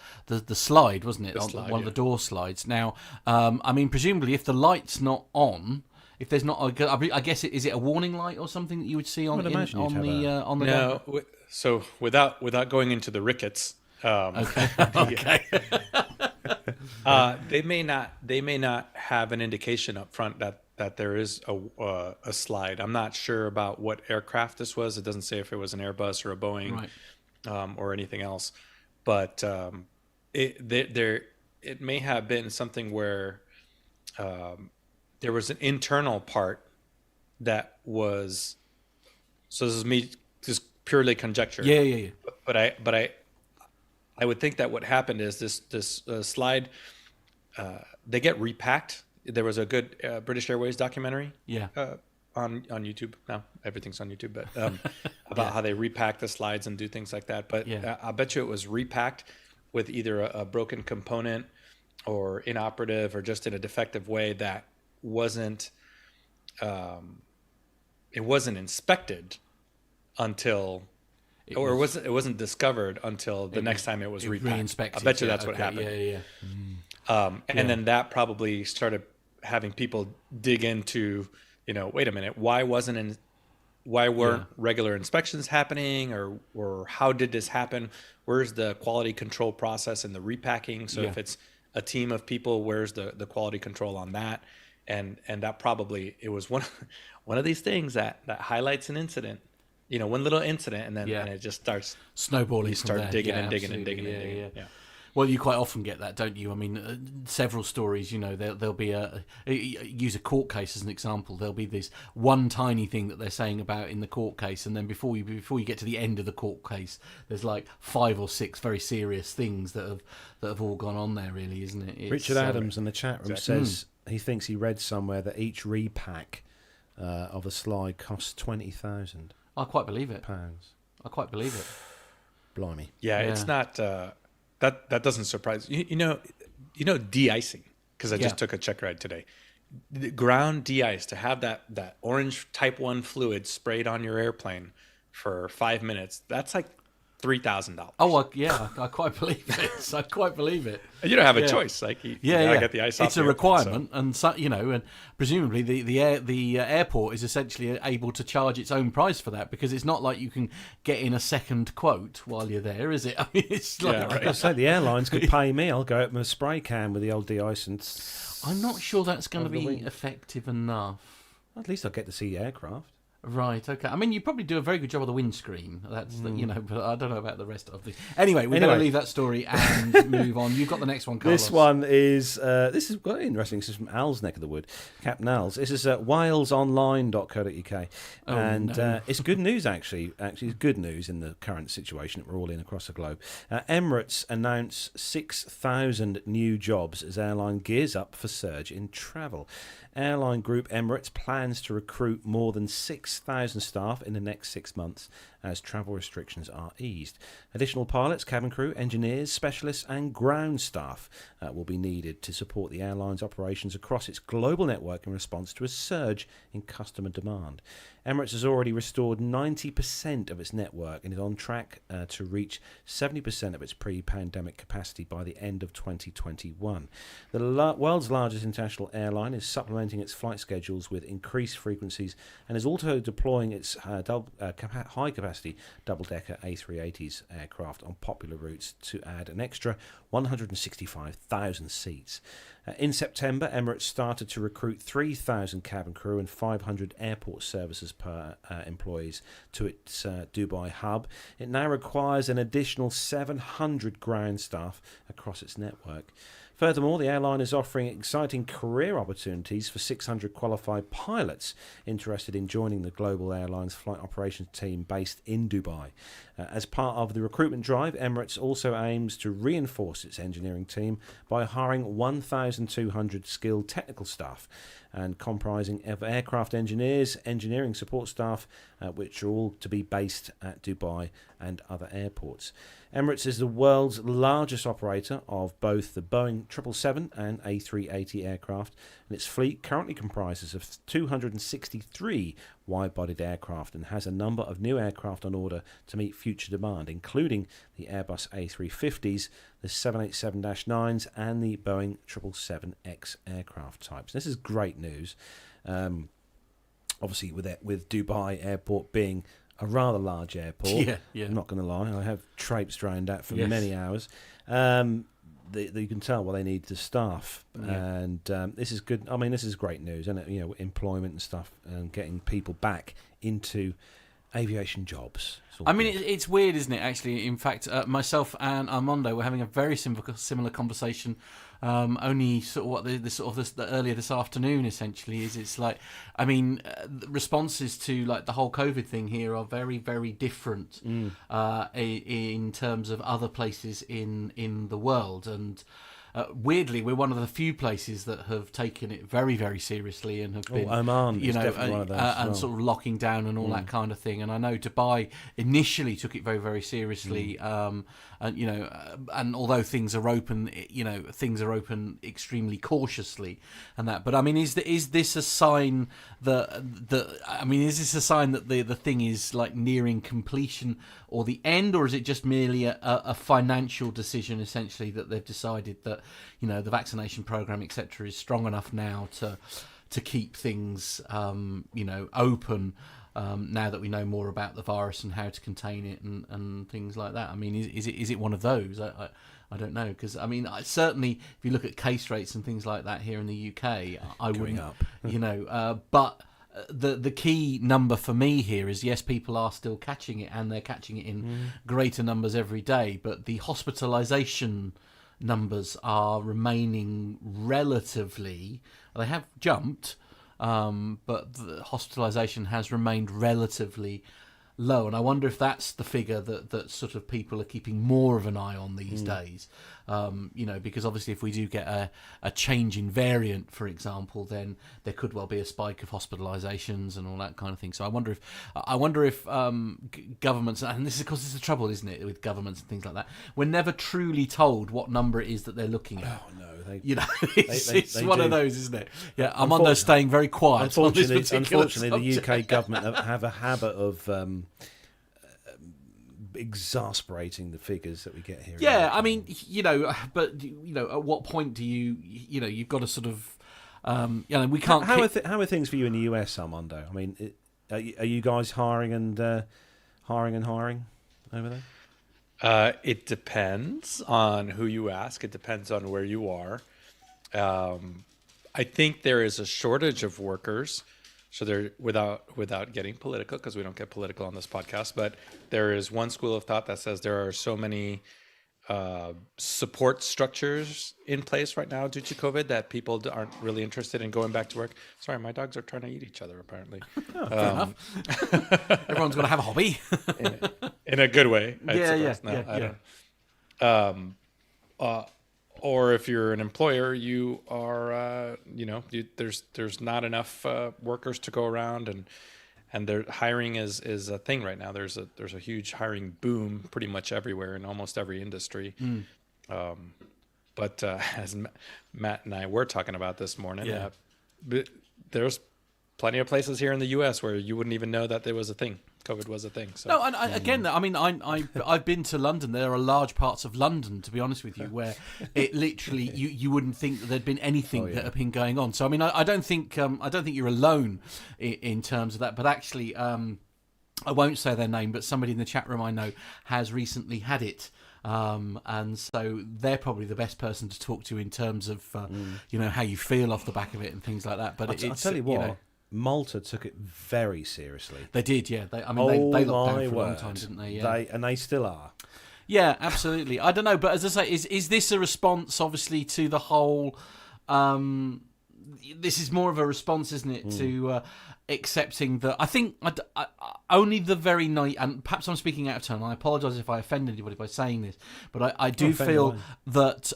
slide, wasn't it? One of the door slides. Now, I mean, presumably, if the light's not on, if there's not, I guess, is it a warning light or something that you would see on the no. So without going into the rickets, okay. they may not have an indication up front that there is a slide. I'm not sure about what aircraft this was. It doesn't say if it was an Airbus or a Boeing, or anything else. But it may have been something where there was an internal part that was. So this is me just purely conjecture. Yeah. But I would think that what happened is this slide. They get repacked. There was a good British Airways documentary. Yeah. On YouTube now, everything's on YouTube, but about how they repack the slides and do things like that. But I bet you it was repacked with either a broken component or inoperative or just in a defective way that wasn't it wasn't inspected until it wasn't discovered until the next time it was repacked. Re-inspected. I bet you that's what happened. And then that probably started having people dig into, wait a minute, why weren't regular inspections happening, or how did this happen? Where's the quality control process and the repacking? So if it's a team of people, where's the quality control on that? And that probably, it was one of these things that highlights an incident, one little incident, and then and it just starts snowballing. You start digging and digging absolutely. and digging and digging. Yeah. Well, you quite often get that, don't you? I mean, several stories, there'll be use a court case as an example. There'll be this one tiny thing that they're saying about in the court case, and then before you get to the end of the court case, there's like 5 or 6 very serious things that have all gone on there, really, isn't it? Richard Adams in the chat room says he thinks he read somewhere that each repack of a slide costs £20,000. I quite believe it. Pounds. I quite believe it. Blimey. Yeah, it's not. That doesn't surprise you know de-icing, because I just took a check ride today. The ground de-ice, to have that orange type 1 fluid sprayed on your airplane for 5 minutes, that's like $3,000. Oh, I quite believe it. I quite believe it. You don't have a choice. Like you gotta get the ice off. It's a requirement, and and presumably the airport is essentially able to charge its own price for that, because it's not like you can get in a second quote while you're there, is it? I mean, it's like I say the airlines could pay me. I'll go out with a spray can with the old de-ice and. I'm not sure that's going to be effective enough. At least I'll get to see aircraft. Right, okay. I mean, you probably do a very good job of the windscreen. That's but I don't know about the rest of the. Anyway, we're going to leave that story and move on. You've got the next one, Carlos. This one is quite interesting. This is from Al's neck of the wood, Captain Al's. This is at walesonline.co.uk, it's good news actually. Actually, it's good news in the current situation that we're all in across the globe. Emirates announced 6,000 new jobs as airline gears up for surge in travel. Airline group Emirates plans to recruit more than 6,000 staff in the next 6 months as travel restrictions are eased. Additional pilots, cabin crew, engineers, specialists and ground staff will be needed to support the airline's operations across its global network in response to a surge in customer demand. Emirates has already restored 90% of its network and is on track to reach 70% of its pre-pandemic capacity by the end of 2021. The world's largest international airline is supplementing its flight schedules with increased frequencies and is also deploying its high-capacity double-decker A380s aircraft on popular routes to add an extra 165,000 seats. In September, Emirates started to recruit 3,000 cabin crew and 500 airport services per employees to its Dubai hub. It now requires an additional 700 ground staff across its network. Furthermore, the airline is offering exciting career opportunities for 600 qualified pilots interested in joining the global airline's flight operations team based in Dubai. As part of the recruitment drive, Emirates also aims to reinforce its engineering team by hiring 1,200 skilled technical staff and comprising of aircraft engineers, engineering support staff, which are all to be based at Dubai and other airports. Emirates is the world's largest operator of both the Boeing 777 and A380 aircraft, and its fleet currently comprises of 263 wide-bodied aircraft and has a number of new aircraft on order to meet future demand, including the Airbus A350s, the 787-9s and the Boeing 777X aircraft types. This is great news. Obviously, with Dubai Airport being a rather large airport, I'm not going to lie, I have traipsed around that for many hours. You can tell what they need to staff, and this is good. I mean, this is great news, and employment and stuff, and getting people back into aviation jobs. I mean, it's weird, isn't it? Actually, in fact, myself and Armando were having a very similar conversation. Only sort of the earlier this afternoon. Essentially, it's like, I mean, responses to like the whole COVID thing here are very, very different in terms of other places in the world, and weirdly, we're one of the few places that have taken it very, very seriously and have been, Oman, is definitely one of those, and sort of locking down and all that kind of thing. And I know Dubai initially took it very, very seriously. And and although things are open, things are open extremely cautiously, and that. But I mean, is this a sign that the thing is like nearing completion or the end, or is it just merely a financial decision essentially that they've decided that the vaccination program etc. is strong enough now to keep things open? Now that we know more about the virus and how to contain it and things like that, I mean, is it one of those? I don't know, because I mean, certainly if you look at case rates and things like that here in the UK, I wouldn't, but the key number for me here is yes, people are still catching it and they're catching it in greater numbers every day, but the hospitalisation numbers are remaining relatively. They have jumped. But the hospitalisation has remained relatively low, and I wonder if that's the figure that sort of people are keeping more of an eye on these days. Because obviously if we do get a change in variant, for example, then there could well be a spike of hospitalisations and all that kind of thing. So I wonder if governments, and this is because it's the trouble, isn't it, with governments and things like that, we're never truly told what number it is that they're looking at. Oh no. It's one of those, isn't it? Yeah, Armando's staying very quiet. Unfortunately, the UK government have a habit of exasperating the figures that we get here. Yeah, I mean, but at what point do you've got to sort of, we can't. How are things for you in the US, Armando? I mean, are you guys hiring over there? It depends on who you ask. It depends on where you are. I think there is a shortage of workers. So there, without getting political, because we don't get political on this podcast, but there is one school of thought that says there are so many support structures in place right now due to COVID that people aren't really interested in going back to work. Sorry, my dogs are trying to eat each other, apparently. Oh, fair enough. Everyone's got to have a hobby. in a good way. Or if you're an employer, you are, there's not enough workers to go around, and their hiring is a thing right now. There's a huge hiring boom pretty much everywhere in almost every industry. But as Matt and I were talking about this morning, there's plenty of places here in the U.S. where you wouldn't even know that there was a thing. COVID was a thing. So. No, and again, I mean, I've been to London. There are large parts of London, to be honest with you, where it literally you wouldn't think that there'd been anything that had been going on. So I mean, I don't think you're alone in terms of that. But actually, I won't say their name, but somebody in the chat room I know has recently had it. And so they're probably the best person to talk to in terms of how you feel off the back of it and things like that. But I'll tell you what. Malta took it very seriously. They did, yeah. They locked down for a long time, didn't they? Yeah. And they still are. Yeah, absolutely. I don't know, but as I say, is this a response, obviously, to the whole? This is more of a response, isn't it, to accepting that? I think only the very night, and perhaps I'm speaking out of turn. I apologise if I offend anybody by saying this, but I do feel that.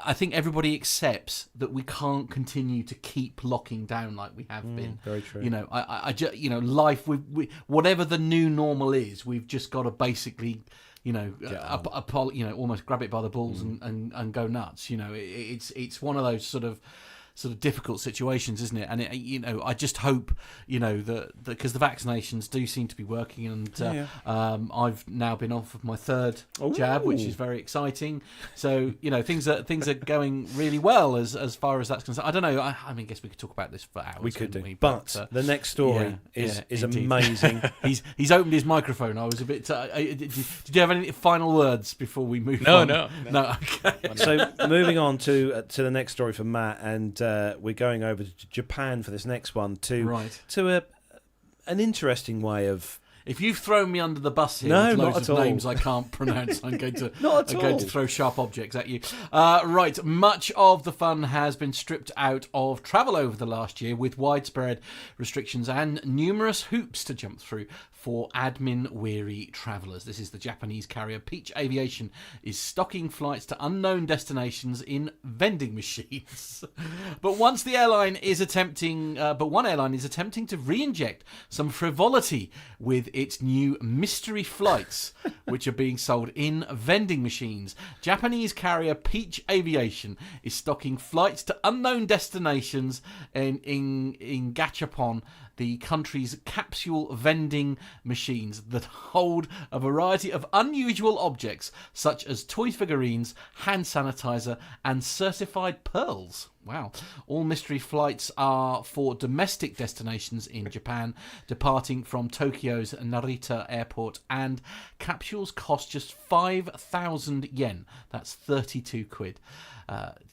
I think everybody accepts that we can't continue to keep locking down like we have been. Very true. Life, whatever the new normal is, we've just got to basically, almost grab it by the balls and go nuts. It's one of those sort of difficult situations, isn't it? And I just hope that because the vaccinations do seem to be working, and I've now been off of my third jab, which is very exciting. So things are going really well as far as that's concerned. I don't know. I mean, I guess we could talk about this for hours. We could do, but the next story is amazing. He's opened his microphone. I was a bit. Did you have any final words before we move on? No. Okay. So moving on to the next story for Matt, and we're going over to Japan for this next one to an interesting way of. If you've thrown me under the bus here No, with not loads at of all. names I can't pronounce, I'm going to Not at all. to throw sharp objects at you. Right, much of the fun has been stripped out of travel over the last year, with widespread restrictions and numerous hoops to jump through for admin-weary travellers. This is the Japanese carrier Peach Aviation is stocking flights to unknown destinations in vending machines. But one airline is attempting to re-inject some frivolity with its new mystery flights, which are being sold in vending machines. Japanese carrier Peach Aviation is stocking flights to unknown destinations in Gachapon, the country's capsule vending machines that hold a variety of unusual objects such as toy figurines, hand sanitizer, and certified pearls. Wow. All mystery flights are for domestic destinations in Japan, departing from Tokyo's Narita Airport, and capsules cost just 5,000 yen. That's 32 quid.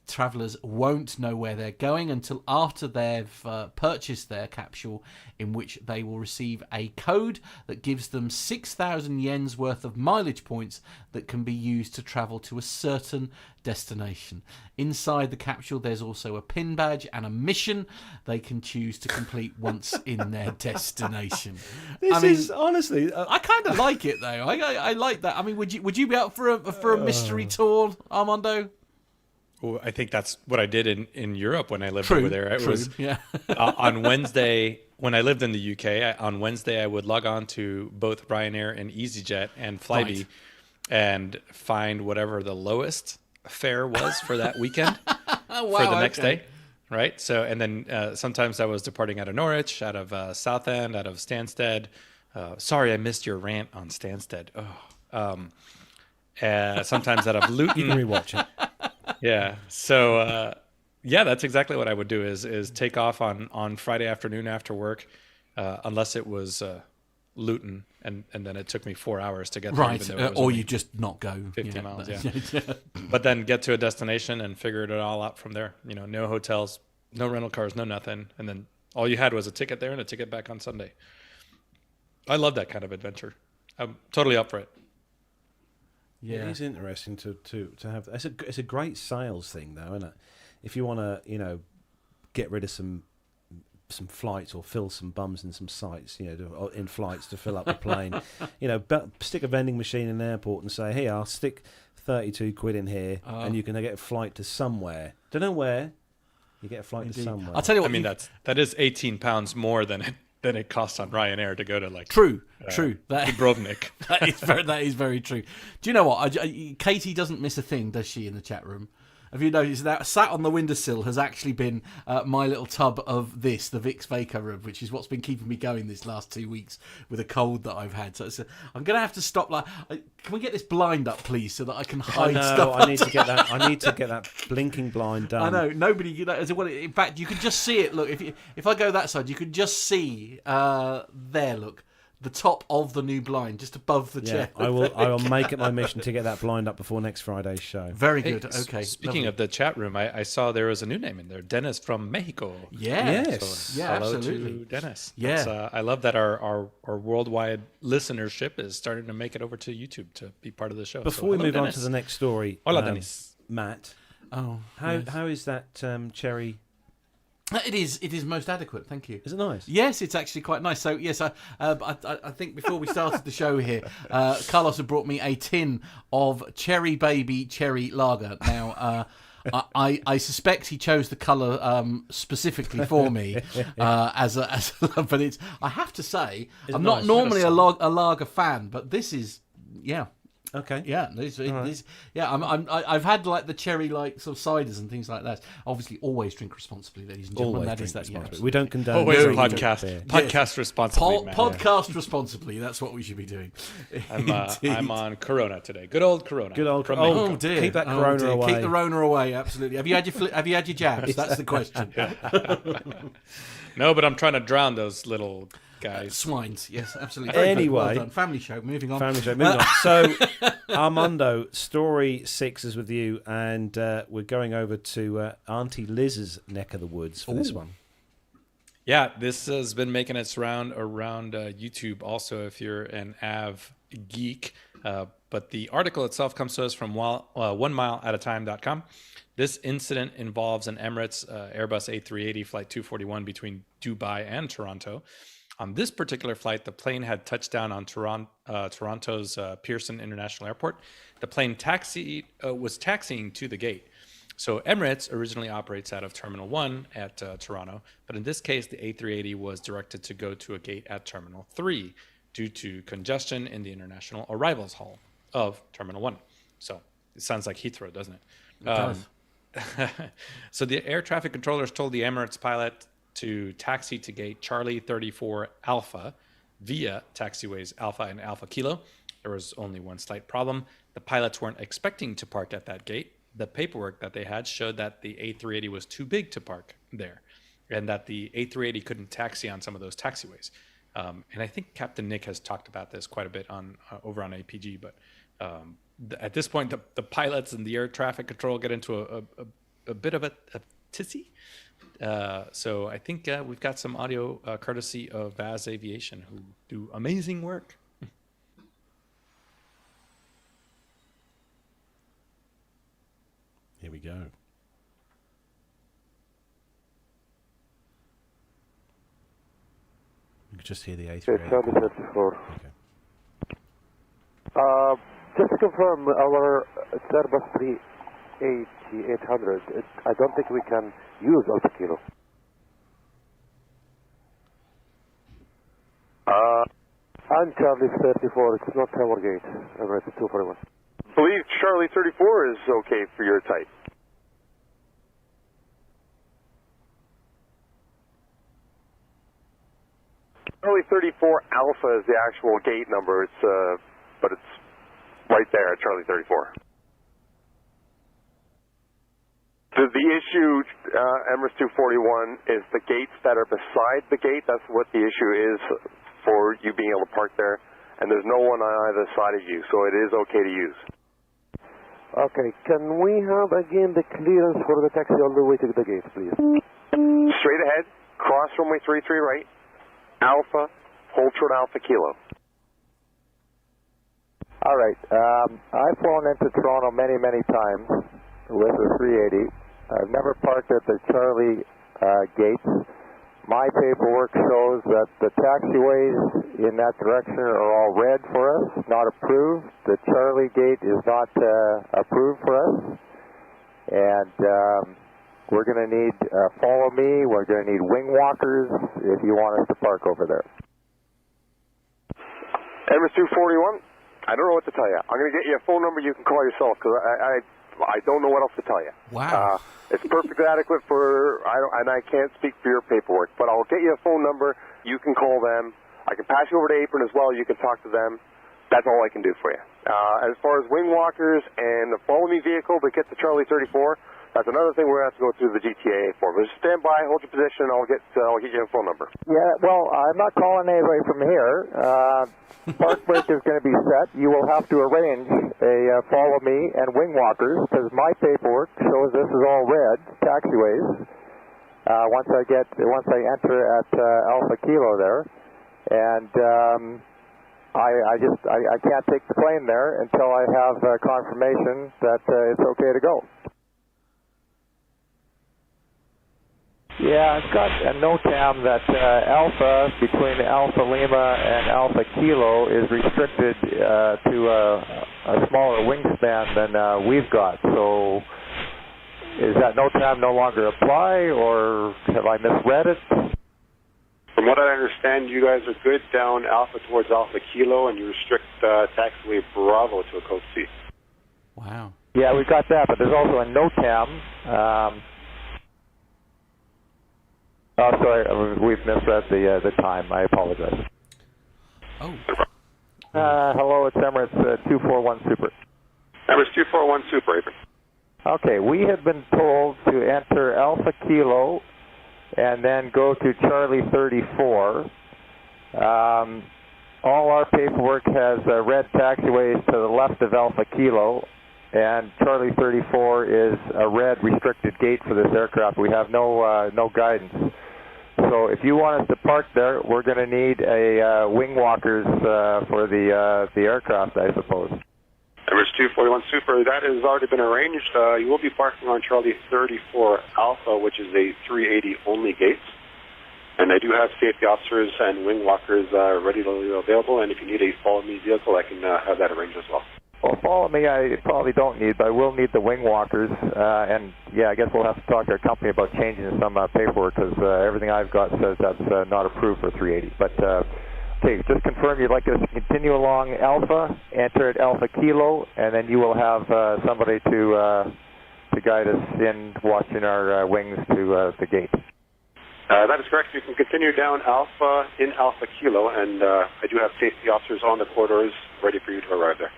Travellers won't know where they're going until after they've purchased their capsule, in which they will receive a code that gives them 6,000 yen's worth of mileage points that can be used to travel to a certain destination. Inside the capsule, there's also a pin badge and a mission they can choose to complete once in their destination. This is honestly. I kind of like it though. I like that. I mean, would you be up for a mystery tour, Armando? Well, I think that's what I did in Europe when I lived over there. It was yeah. On Wednesday, when I lived in the UK, on Wednesday I would log on to both Ryanair and EasyJet and Flybe Right. and find whatever the lowest fare was for that weekend Wow, for the next okay. day. Right. So, and then sometimes I was departing out of Norwich, out of Southend, out of Stansted. Sorry, I missed your rant on Stansted. Sometimes out of Luton. You can rewatch it. Yeah. So, that's exactly what I would do is take off on Friday afternoon after work, unless it was Luton, and then it took me 4 hours to get there. Right, even though it was or only you just not go. 50 miles, yeah. yeah. But then get to a destination and figure it all out from there. You know, no hotels, no rental cars, no nothing. And then all you had was a ticket there and a ticket back on Sunday. I love that kind of adventure. I'm totally up for it. Yeah. It is interesting to have. It's a great sales thing, though, isn't it? If you want to, get rid of some flights or fill some bums in some sites, in flights to fill up the plane, stick a vending machine in an airport and say, "Hey, I'll stick 32 quid in here, and you can get a flight to somewhere. Don't know where. You get a flight to somewhere." I'll tell you what. I mean, that is £18 more than it costs on Ryanair to go to True. Dubrovnik. That is very true. Do you know what? Katie doesn't miss a thing, does she, in the chat room? Have you noticed that sat on the windowsill has actually been my little tub of the Vicks Vapor Rub, which is what's been keeping me going this last 2 weeks with a cold that I've had. So I'm going to have to stop. Can we get this blind up, please, so that I can hide stuff? I need to get that. I need to get that blinking blind done. I know nobody. In fact, you could just see it. Look, if I go that side, you could just see there. Look. The top of the new blind, just above the chair. I will make it my mission to get that blind up before next Friday's show. Very good. Okay. Speaking of the chat room, I saw there was a new name in there, Dennis from Mexico. Yeah. Yes. So Yeah, hello absolutely. to Dennis. Yeah. I love that our worldwide listenership is starting to make it over to YouTube to be part of the show. Before we move on to the next story, Hola, Dennis. Matt, Oh, how is that cherry? It is most adequate. Thank you. Is it nice? Yes, it's actually quite nice. So yes, I think before we started the show here, Carlos had brought me a tin of Cherry Baby Cherry Lager. Now, I suspect he chose the colour specifically for me but it's. I have to say, I'm not nice? normally a lager fan, but this is Okay. Yeah, I've had like the cherry sort of ciders and things like that. Obviously, always drink responsibly, ladies and gentlemen. Always That is drink that. Yeah, responsibly. We don't condone. Always a drinking. podcast. Podcast responsibly, man. podcast responsibly. That's what we should be doing. I'm on Corona today. Good old Corona. Good old. From Oh, Mexico. dear. Keep that Oh, Corona dear. away. Keep the Rona away. Absolutely. Have you had your jabs? That's the question. No, but I'm trying to drown those little guys. Swines. Yes, absolutely. Very good. Anyway. Well done. Family show. Moving on. Family show. Moving on. So, Armando, story 6 is with you, and we're going over to Auntie Liz's neck of the woods for this one. Yeah, this has been making its round around YouTube also if you're an Av geek. But the article itself comes to us from onemileatatime.com. This incident involves an Emirates Airbus A380 Flight 241 between Dubai and Toronto. On this particular flight, the plane had touched down on Toronto's Pearson International Airport. The plane was taxiing to the gate. So Emirates originally operates out of Terminal 1 at Toronto, but in this case, the A380 was directed to go to a gate at Terminal 3 due to congestion in the international arrivals hall of Terminal 1. So it sounds like Heathrow, doesn't it? It does. So the air traffic controllers told the Emirates pilot to taxi to gate Charlie 34 Alpha via taxiways Alpha and Alpha Kilo. There was only one slight problem. The pilots weren't expecting to park at that gate. The paperwork that they had showed that the A380 was too big to park there and that the A380 couldn't taxi on some of those taxiways. And I think Captain Nick has talked about this quite a bit over on APG, but at this point, the pilots and the air traffic control get into a bit of a tizzy. So I think we've got some audio courtesy of Vaz Aviation, who do amazing work. Here we go. You can just hear the A380. Charlie 34. Okay. Just to confirm, our Airbus 380-800, I don't think we can use Alpha Kilo. I'm Charlie 34, it's not Tower Gate, Emirates 241. Believe Charlie 34 is okay for your type. Charlie 34 Alpha is the actual gate number. But it's right there at Charlie 34. The issue, Emirates 241, is the gates that are beside the gate. That's what the issue is for you being able to park there. And there's no one on either side of you, so it is okay to use. Okay, can we have again the clearance for the taxi all the way to the gate, please? Straight ahead, cross runway 33 right, Alpha, hold short Alpha Kilo. All right, I've flown into Toronto many, many times with the 380. I've never parked at the Charlie gates. My paperwork shows that the taxiways in that direction are all red for us, not approved. The Charlie gate is not approved for us. And we're going to need follow me. We're going to need wing walkers if you want us to park over there. Emirates 241, I don't know what to tell you. I'm going to get you a phone number you can call yourself because I don't know what else to tell you. Wow. It's perfectly adequate and I can't speak for your paperwork, but I'll get you a phone number. You can call them. I can pass you over to Apron as well. You can talk to them. That's all I can do for you. As far as wing walkers and the follow me vehicle that gets to Charlie 34, that's another thing we're going to have to go through the GTA for. But just stand by, hold your position, and I'll get you a phone number. Yeah, well, I'm not calling anybody from here. Park break is going to be set. You will have to arrange a follow me and wing walkers because my paperwork shows this is all red taxiways. Once I enter at Alpha Kilo there, and I can't take the plane there until I have confirmation that it's okay to go. Yeah, I've got a NOTAM that Alpha, between Alpha Lima and Alpha Kilo, is restricted to a smaller wingspan than we've got. So is that NOTAM no longer apply, or have I misread it? From what I understand, you guys are good down Alpha towards Alpha Kilo, and you restrict taxiway Bravo to a code C. Wow. Yeah, we've got that, but there's also a NOTAM. Oh, sorry, we've misread the time. I apologize. Oh. Hello, it's Emirates 241 Super. Emirates 241 Super, Apron. Okay, we have been told to enter Alpha Kilo and then go to Charlie 34. All our paperwork has red taxiways to the left of Alpha Kilo, and Charlie 34 is a red restricted gate for this aircraft. We have no guidance. So if you want us to park there, we're going to need a wing walkers for the aircraft, I suppose. Emirates 241 Super, that has already been arranged. You will be parking on Charlie 34 Alpha, which is a 380 only gate. And I do have safety officers and wing walkers readily available, and if you need a follow-me vehicle, I can have that arranged as well. Well, follow me I probably don't need, but I will need the wing walkers. And, yeah, I guess we'll have to talk to our company about changing some paperwork, because everything I've got says that's not approved for 380. But, okay, just confirm you'd like us to continue along Alpha, enter at Alpha Kilo, and then you will have somebody to guide us in watching our wings to the gate. That is correct. You can continue down Alpha in Alpha Kilo, and I do have safety officers on the corridors ready for you to arrive there.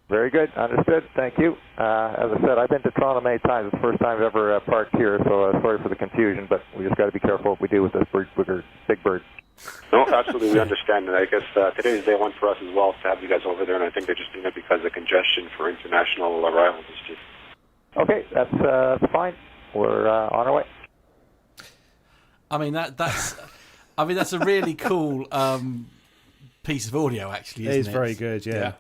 Very good. Understood. Thank you. As I said, I've been to Toronto many times. It's the first time I've ever parked here, so sorry for the confusion, but we just got to be careful what we do with this big bird. No, absolutely, we understand. And I guess today is day one for us as well to have you guys over there, and I think they're just doing it because of congestion for international arrivals. Okay, that's fine. We're on our way. I mean that's a really cool piece of audio, actually. Isn't It is very good, yeah.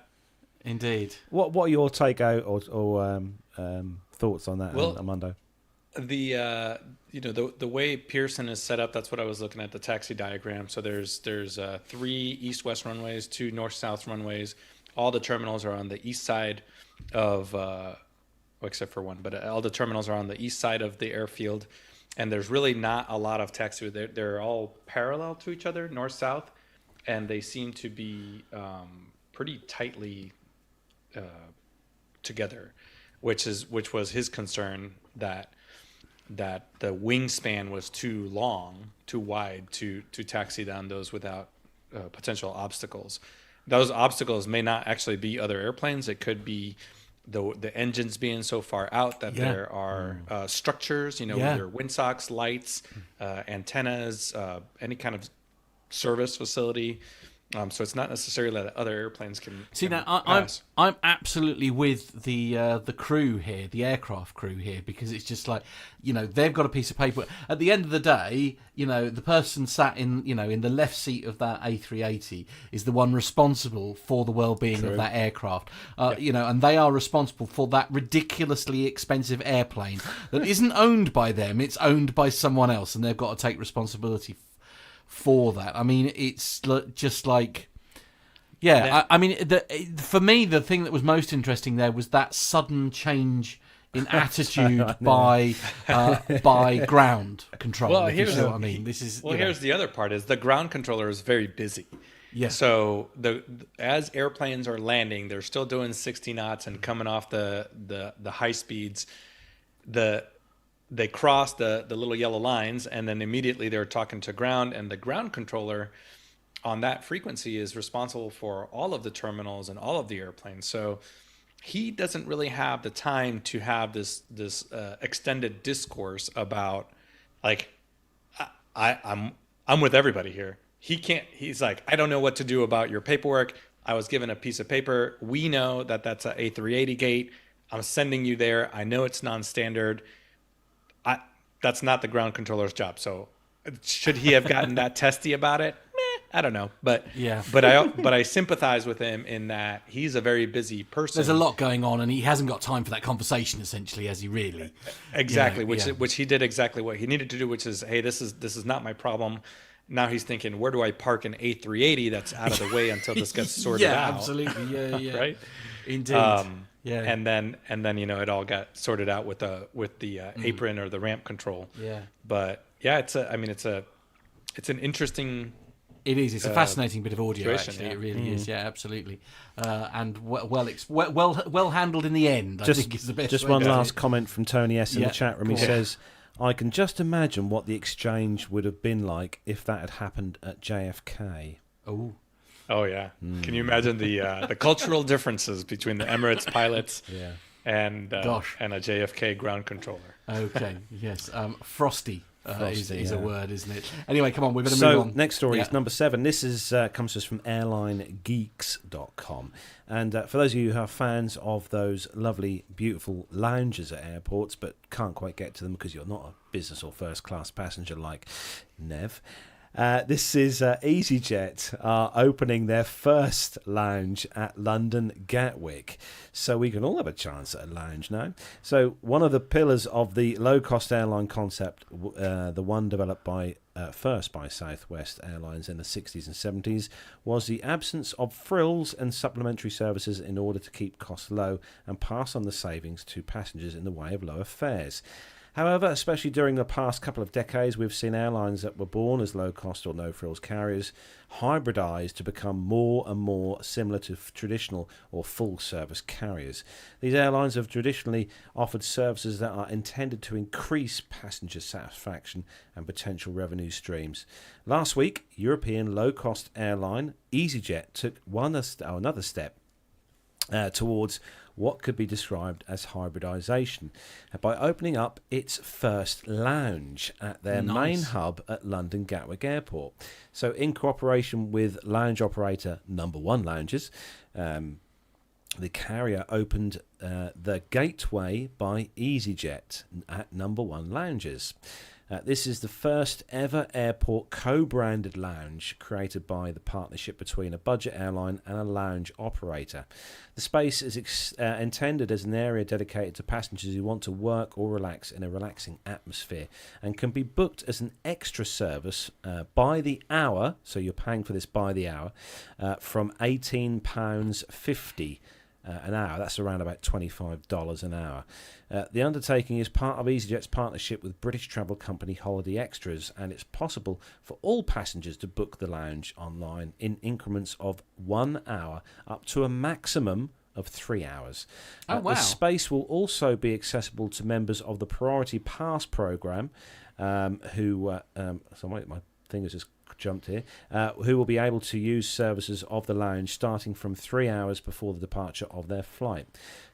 Indeed. What are your take out or thoughts on that, Armando? The the way Pearson is set up, that's what I was looking at, the taxi diagram. So there's 3 east-west runways, 2 north-south runways. All the terminals are on the east side of, except for one, but all the terminals are on the east side of the airfield. And there's really not a lot of taxi. They're all parallel to each other, north-south, and they seem to be pretty tightly together, which was his concern, that the wingspan was too wide to taxi down those without potential obstacles. Those obstacles may not actually be other airplanes. It could be the engines being so far out that there are structures, with their windsocks, lights, antennas, any kind of service facility. So it's not necessarily that other airplanes can. See, now I'm absolutely with the crew here, the aircraft crew here, because it's just like, they've got a piece of paper. At the end of the day, the person sat in the left seat of that A380 is the one responsible for the well-being of that aircraft. And they are responsible for that ridiculously expensive airplane that isn't owned by them; it's owned by someone else, and they've got to take responsibility for that. I mean, it's just like, I mean, for me, the thing that was most interesting there was that sudden change in attitude by ground control. Well, here's what I mean. This is here's the other part: is the ground controller is very busy. Yeah. So as airplanes are landing, they're still doing 60 knots and coming off the high speeds. They cross the little yellow lines, and then immediately they're talking to ground, and the ground controller on that frequency is responsible for all of the terminals and all of the airplanes. So he doesn't really have the time to have this extended discourse about, like, I'm with everybody here. He's like, I don't know what to do about your paperwork. I was given a piece of paper. We know that that's an A380 gate. I'm sending you there. I know it's non-standard. That's not the ground controller's job. So should he have gotten that testy about it? I don't know. But I sympathize with him in that he's a very busy person. There's a lot going on, and he hasn't got time for that conversation, essentially, has he really? Exactly, which he did exactly what he needed to do, which is, hey, this is not my problem. Now he's thinking, where do I park an A380 that's out of the way until this gets sorted out? Yeah, absolutely. Yeah. Right? Indeed. And then it all got sorted out with the apron or the ramp control. Yeah. But yeah, it's an interesting. It is. It's a fascinating bit of audio. Actually, yeah. It really is. Yeah, absolutely. And well handled in the end. I think is the best. Just one last comment from Tony S in the chat room. He says, "I can just imagine what the exchange would have been like if that had happened at JFK." Oh yeah. Can you imagine the cultural differences between the Emirates pilots and a JFK ground controller? Okay. Yes. Frosty. is a word, isn't it? Anyway, come on, we better move on. Next story is number 7. This is comes to us from airlinegeeks.com. And for those of you who are fans of those lovely, beautiful lounges at airports but can't quite get to them because you're not a business or first class passenger like Nev, this is EasyJet are opening their first lounge at London Gatwick, so we can all have a chance at a lounge now. So one of the pillars of the low-cost airline concept, the one developed first by Southwest Airlines in the 60s and 70s, was the absence of frills and supplementary services in order to keep costs low and pass on the savings to passengers in the way of lower fares. However, especially during the past couple of decades, we've seen airlines that were born as low-cost or no-frills carriers hybridise to become more and more similar to traditional or full-service carriers. These airlines have traditionally offered services that are intended to increase passenger satisfaction and potential revenue streams. Last week, European low-cost airline EasyJet took another step towards what could be described as hybridisation by opening up its first lounge at their main hub at London Gatwick Airport. So in cooperation with lounge operator Number One Lounges, the carrier opened the Gateway by EasyJet at Number One Lounges. This is the first ever airport co-branded lounge created by the partnership between a budget airline and a lounge operator. The space is intended as an area dedicated to passengers who want to work or relax in a relaxing atmosphere and can be booked as an extra service by the hour, so you're paying for this by the hour, from £18.50 an hour. That's around about $25 an hour. The undertaking is part of EasyJet's partnership with British travel company Holiday Extras, and it's possible for all passengers to book the lounge online in increments of 1 hour up to a maximum of 3 hours. Wow. The space will also be accessible to members of the Priority Pass programme who my fingers just jumped here, who will be able to use services of the lounge starting from 3 hours before the departure of their flight.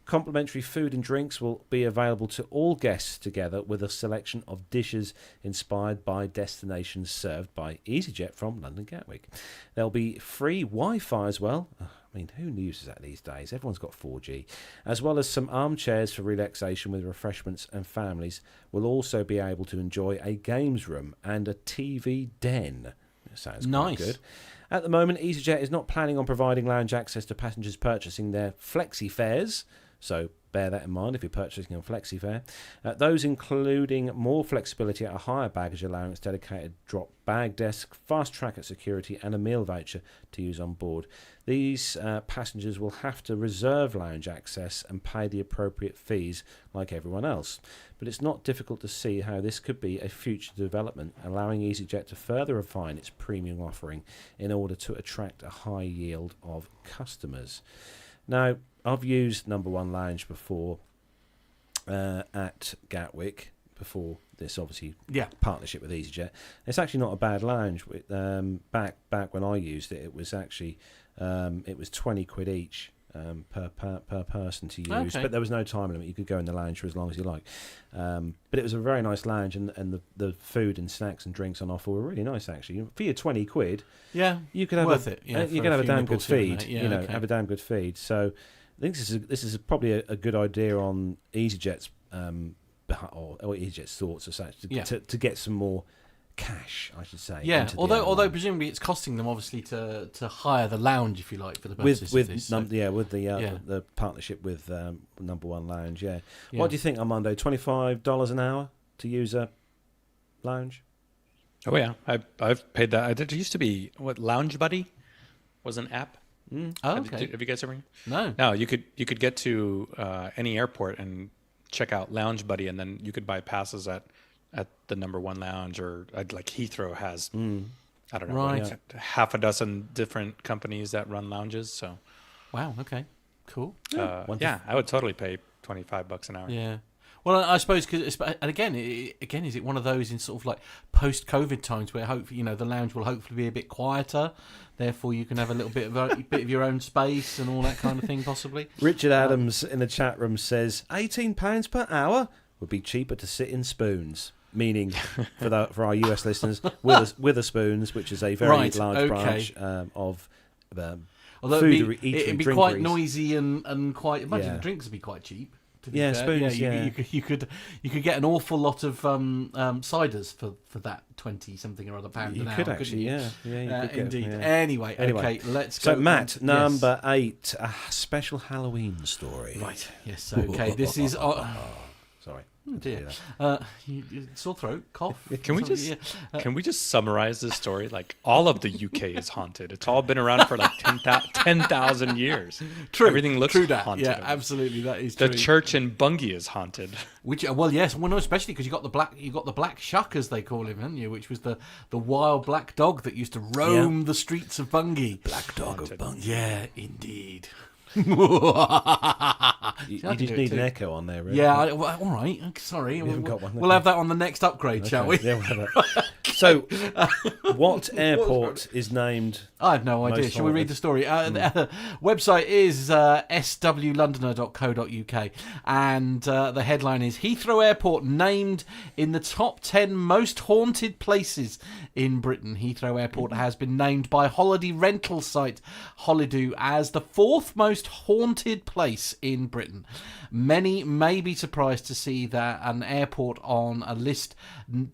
Complimentary food and drinks will be available to all guests together with a selection of dishes inspired by destinations served by EasyJet from London Gatwick. There'll be free Wi-Fi as well. I mean, who uses that these days? Everyone's got 4G. As well as some armchairs for relaxation with refreshments, and families will also be able to enjoy a games room and a TV den. Sounds quite good. At the moment, EasyJet is not planning on providing lounge access to passengers purchasing their flexi fares, so bear that in mind if you're purchasing on flexi fare. Those including more flexibility at a higher baggage allowance, dedicated drop bag desk, fast track at security, and a meal voucher to use on board. These passengers will have to reserve lounge access and pay the appropriate fees like everyone else. But it's not difficult to see how this could be a future development, allowing EasyJet to further refine its premium offering in order to attract a high yield of customers. Now, I've used Number One Lounge before at Gatwick, before this obviously partnership with EasyJet. It's actually not a bad lounge. Back when I used it, it was actually it was £20 each per person to use. Okay. But there was no time limit. You could go in the lounge for as long as you like. But it was a very nice lounge, and the food and snacks and drinks on offer were really nice actually. For your £20, you could have worth it. Yeah, you could have a damn good feed. Have a damn good feed. So I think this is probably a good idea on EasyJet's or EasyJet's thoughts as such to get some more cash, I should say. Yeah, although presumably it's costing them obviously to hire the lounge, if you like, for the purposes of this. With the partnership with Number One Lounge. Yeah. What do you think, Armando? $25 an hour to use a lounge? Oh yeah, I've paid that. It used to be Lounge Buddy was an app. Oh, okay. Have you guys ever? No. You could get to any airport and check out Lounge Buddy, and then you could buy passes at the Number One Lounge, or like Heathrow has. I don't know, half a dozen different companies that run lounges. So, wow. Okay. Cool. I would totally pay $25 an hour. Yeah. Well, I suppose because again, is it one of those in sort of like post-COVID times where hopefully the lounge will hopefully be a bit quieter, therefore you can have a little bit of your own space and all that kind of thing, possibly. Richard Adams in the chat room says £18 per hour would be cheaper to sit in spoons. meaning for our US listeners, Witherspoons, which is a very large branch of although food it'd be quite noisy and quite. Imagine the drinks would be quite cheap. Yeah, spoons. You could get an awful lot of ciders for that 20-something or other pound an hour. You could actually, you could indeed. Yeah. Anyway, okay, let's go. So, Matt, number 8, a special Halloween story. Right. Yes. Okay. This is. Sorry. Oh dear. Sore throat, cough. Can we just summarize this story? Like, all of the UK is haunted. It's all been around for like 10,000 years. True. Everything looks haunted. Yeah, absolutely. That is the true. church in Bungay is haunted. Which, well, yes, well, no, especially because you got the black shuck, as they call him, haven't you? Which was the wild black dog that used to roam the streets of Bungay. Black dog of Bungay. Yeah, indeed. You just need an echo on there, really. Yeah, all right. Sorry, we haven't got one. We'll have that on the next upgrade, shall we? Yeah, we'll have that. So, what airport is named? I have no idea. Shall we read the story? The website is swlondoner.co.uk, and the headline is Heathrow Airport named in the top 10 most haunted places in Britain. Heathrow Airport has been named by holiday rental site Holiday as the 4th most haunted place in Britain. Many may be surprised to see that an airport on a list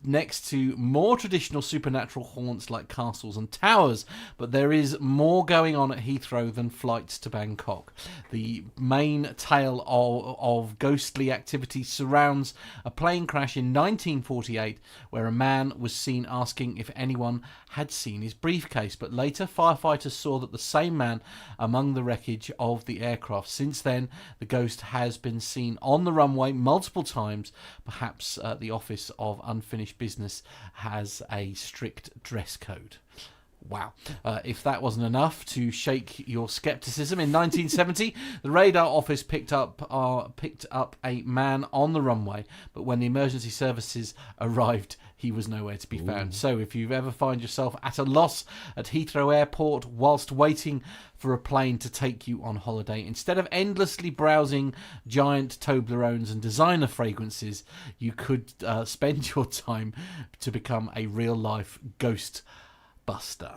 next to more traditional supernatural haunts like castles and towers, but there is more going on at Heathrow than flights to Bangkok. The main tale of ghostly activity surrounds a plane crash in 1948 where a man was seen asking if anyone had seen his briefcase, but later firefighters saw that the same man among the wreckage of the aircraft. Since then, the ghost has been seen on the runway multiple times. Perhaps the Office of Unfinished Business has a strict dress code. Wow. If that wasn't enough to shake your scepticism, in 1970, the radar office picked up a man on the runway, but when the emergency services arrived, he was nowhere to be found. So if you ever find yourself at a loss at Heathrow Airport whilst waiting for a plane to take you on holiday, instead of endlessly browsing giant Toblerones and designer fragrances, you could spend your time to become a real-life ghost buster.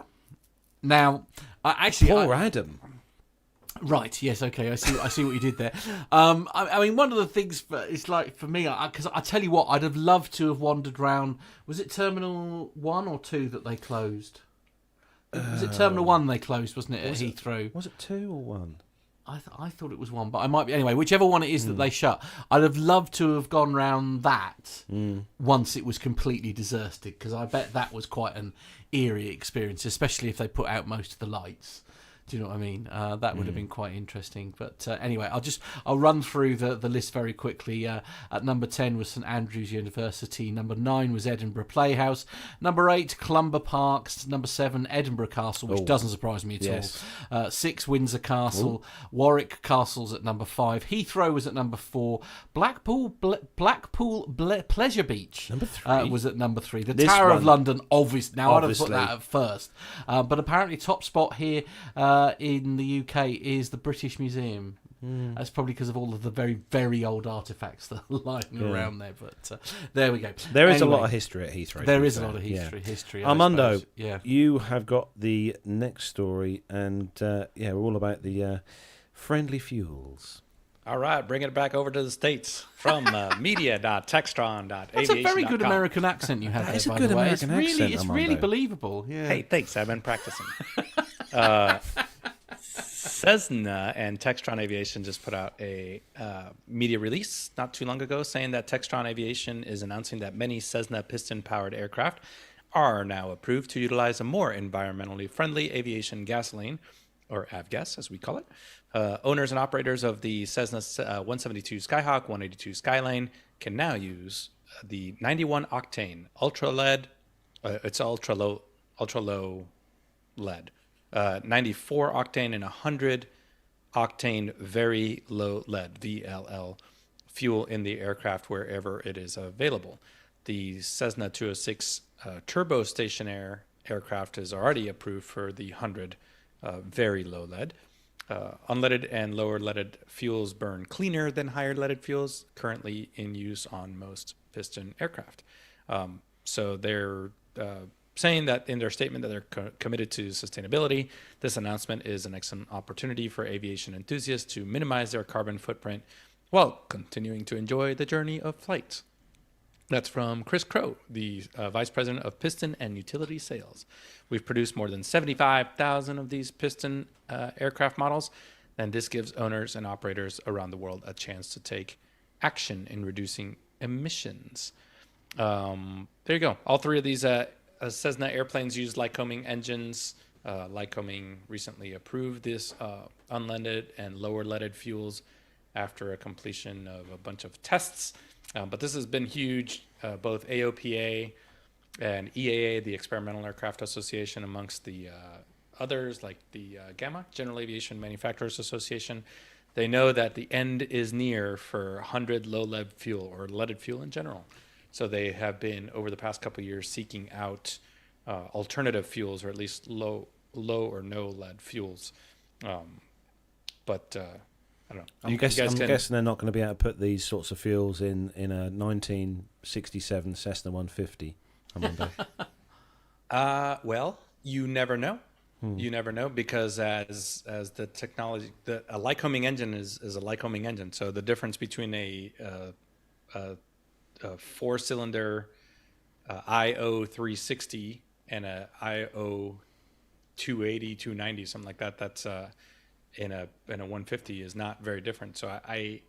Now, Poor Adam. Right. Yes. Okay. I see what you did there. I mean, one of the things it's like for me, because I tell you what, I'd have loved to have wandered round. Was it Terminal 1 or 2 that they closed? Was it Terminal 1 they closed? Wasn't it at Heathrow? Was it 2 or 1? I thought it was 1, but I might be. Anyway, whichever one it is that they shut, I'd have loved to have gone round that once it was completely deserted, because I bet that was quite an eerie experience, especially if they put out most of the lights. Do you know what I mean? That would have been quite interesting. But anyway, I'll run through the list very quickly. At number 10 was St Andrews University. Number 9 was Edinburgh Playhouse. Number 8, Clumber Parks. Number 7, Edinburgh Castle, which doesn't surprise me at all. 6, Windsor Castle. Warwick Castle's at number 5. Heathrow was at number 4. Blackpool Pleasure Beach number 3 was at number 3. The Tower of London, obviously. Now, I'd have put that at first. But apparently top spot here in the UK is the British Museum. That's probably because of all of the very, very old artefacts that are lying around there. But there we go. There is a lot of history at Heathrow. There is a lot of history. Armando, you have got the next story, and we're all about the friendly fuels. All right, bringing it back over to the States from media.textron.aviation.com. That's a very good American accent you have there, It's a by good the way. American accent, It's Armando. really believable. Yeah. Hey, thanks. I've been practicing. Cessna and Textron Aviation just put out a media release not too long ago saying that Textron Aviation is announcing that many Cessna piston-powered aircraft are now approved to utilize a more environmentally friendly aviation gasoline, or avgas as we call it. Owners and operators of the Cessna 172 Skyhawk, 182 Skylane can now use the 91 octane ultra lead. It's ultra low lead. 94 octane and 100 octane very low lead (VLL) fuel in the aircraft wherever it is available. The Cessna 206 turbo stationaire aircraft is already approved for the 100 very low lead. Unleaded and lower leaded fuels burn cleaner than higher leaded fuels currently in use on most piston aircraft. So they're saying that in their statement that they're committed to sustainability. This announcement is an excellent opportunity for aviation enthusiasts to minimize their carbon footprint while continuing to enjoy the journey of flight. That's from Chris Crow, the Vice President of Piston and Utility Sales. We've produced more than 75,000 of these piston aircraft models, and this gives owners and operators around the world a chance to take action in reducing emissions. There you go. All three of these Cessna airplanes use Lycoming engines. Lycoming recently approved this unleaded and lower leaded fuels after a completion of a bunch of tests. But this has been huge. Both AOPA and EAA, the Experimental Aircraft Association, amongst the others like the GAMA, General Aviation Manufacturers Association, they know that the end is near for 100 low lead fuel or leaded fuel in general. So they have been, over the past couple of years, seeking out alternative fuels, or at least low or no lead fuels. But I don't know. I'm guessing they're not going to be able to put these sorts of fuels in a 1967 Cessna 150. Armando. Well, you never know. You never know, because as the technology, a Lycoming engine is a Lycoming engine. So the difference between a 4-cylinder IO 360 and a IO 280, 290, something like that, that's in a 150 is not very different. So I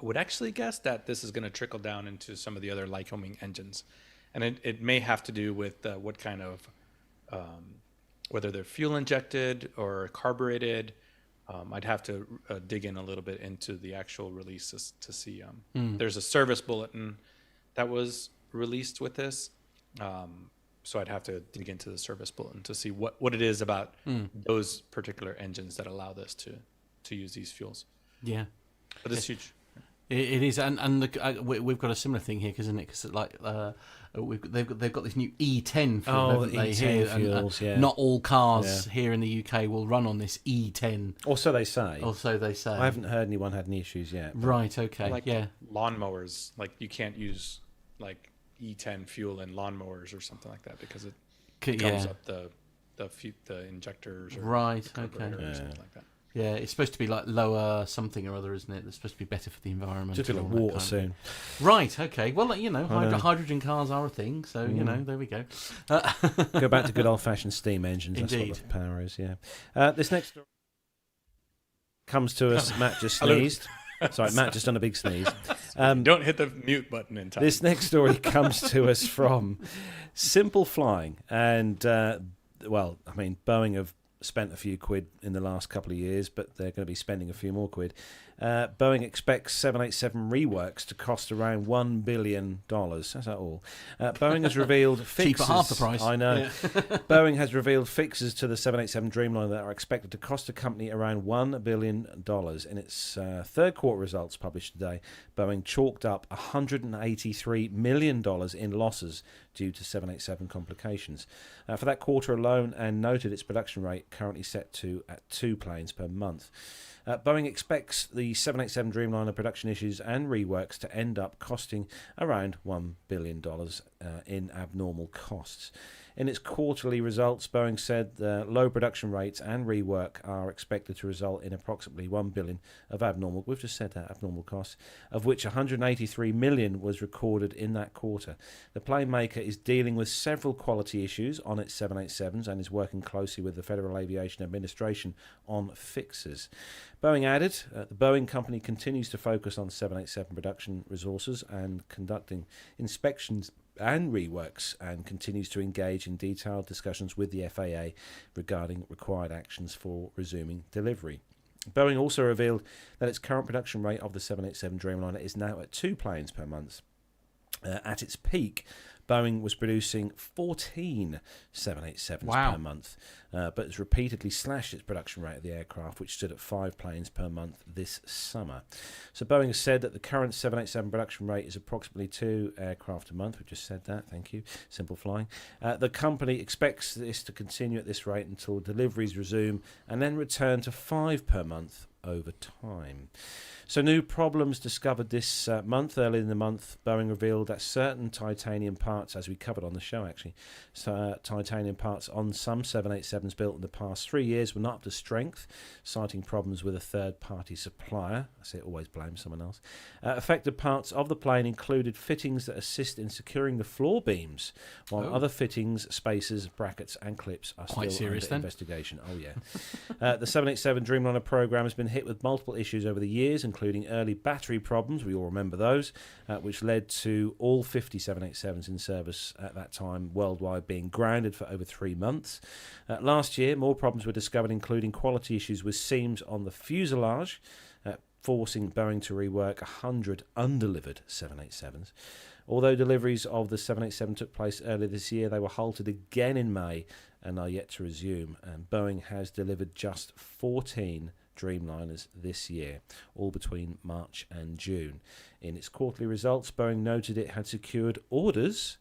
would actually guess that this is going to trickle down into some of the other Lycoming engines, and it may have to do with what kind of whether they're fuel injected or carbureted. I'd have to dig in a little bit into the actual releases to see. There's a service bulletin that was released with this, so I'd have to dig into the service bulletin to see what it is about those particular engines that allow this to use these fuels. Yeah, but it's huge. It is, and we've got a similar thing here, isn't it? Because like they've got this new E10 fuel. The E10 fuels. And not all cars here in the UK will run on this E10. Or so they say. I haven't heard anyone had any issues yet. Right. Okay. Like lawnmowers, like you can't use like E10 fuel in lawnmowers or something like that, because it comes up the injectors. Or right. Or okay. Or something like that. Yeah, it's supposed to be like lower something or other, isn't it? It's supposed to be better for the environment. Just like water soon. Right, okay. Well, hydrogen cars are a thing, so, there we go. Go back to good old-fashioned steam engines. Indeed. That's what the power is, yeah. This next story comes to us. Matt just sneezed. Sorry, Matt just done a big sneeze. Don't hit the mute button in time. This next story comes to us from Simple Flying. And, Boeing have spent a few quid in the last couple of years, but they're going to be spending a few more quid. Boeing expects 787 reworks to cost around $1 billion. That's not all. Boeing has revealed fixes. Cheap at half the price. I know. Yeah. Boeing has revealed fixes to the 787 Dreamliner that are expected to cost the company around $1 billion. In its third quarter results published today, Boeing chalked up $183 million in losses due to 787 complications for that quarter alone, and noted its production rate currently set at 2 planes per month. Boeing expects the 787 Dreamliner production issues and reworks to end up costing around $1 billion in abnormal costs. In its quarterly results, Boeing said low production rates and rework are expected to result in approximately $1 billion of abnormal, we've just said that, abnormal costs, of which $183 million was recorded in that quarter. The plane maker is dealing with several quality issues on its 787s and is working closely with the Federal Aviation Administration on fixes. Boeing added, the Boeing company continues to focus on 787 production resources and conducting inspections and reworks, and continues to engage in detailed discussions with the FAA regarding required actions for resuming delivery. Boeing also revealed that its current production rate of the 787 Dreamliner is now at 2 planes per month. At its peak, Boeing was producing 14 787s per month, but has repeatedly slashed its production rate of the aircraft, which stood at 5 planes per month this summer. So Boeing has said that the current 787 production rate is approximately 2 aircraft a month. We just said that, thank you, Simple Flying. The company expects this to continue at this rate until deliveries resume and then return to 5 per month over time. So new problems discovered this month. Early in the month, Boeing revealed that certain titanium parts, as we covered on the show actually, titanium parts on some 787s built in the past 3 years were not up to strength, citing problems with a third-party supplier. I say always blame someone else. Affected parts of the plane included fittings that assist in securing the floor beams, while other fittings, spacers, brackets and clips are Quite still serious under then. investigation. Oh yeah. The 787 Dreamliner program has been hit with multiple issues over the years, including early battery problems, we all remember those, which led to all 50 787s in service at that time worldwide being grounded for over 3 months. Last year, more problems were discovered, including quality issues with seams on the fuselage, forcing Boeing to rework 100 undelivered 787s. Although deliveries of the 787 took place earlier this year, they were halted again in May and are yet to resume. And Boeing has delivered just 14 Dreamliners this year, all between March and June. In its quarterly results, Boeing noted it had secured orders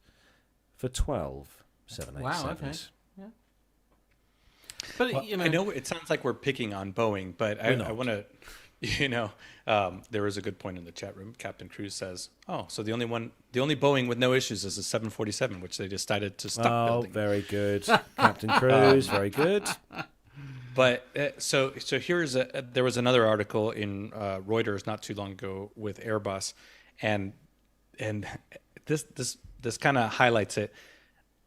for 12 787s. Wow, okay. Yeah. But, Well, I know it sounds like we're picking on Boeing, but I want to, there was a good point in the chat room. Captain Cruz says, "Oh, so the only Boeing with no issues is the 747, which they decided to stop building." Very good, Captain Cruz. Very good. But so here's there was another article in Reuters not too long ago with Airbus, and this kind of highlights it.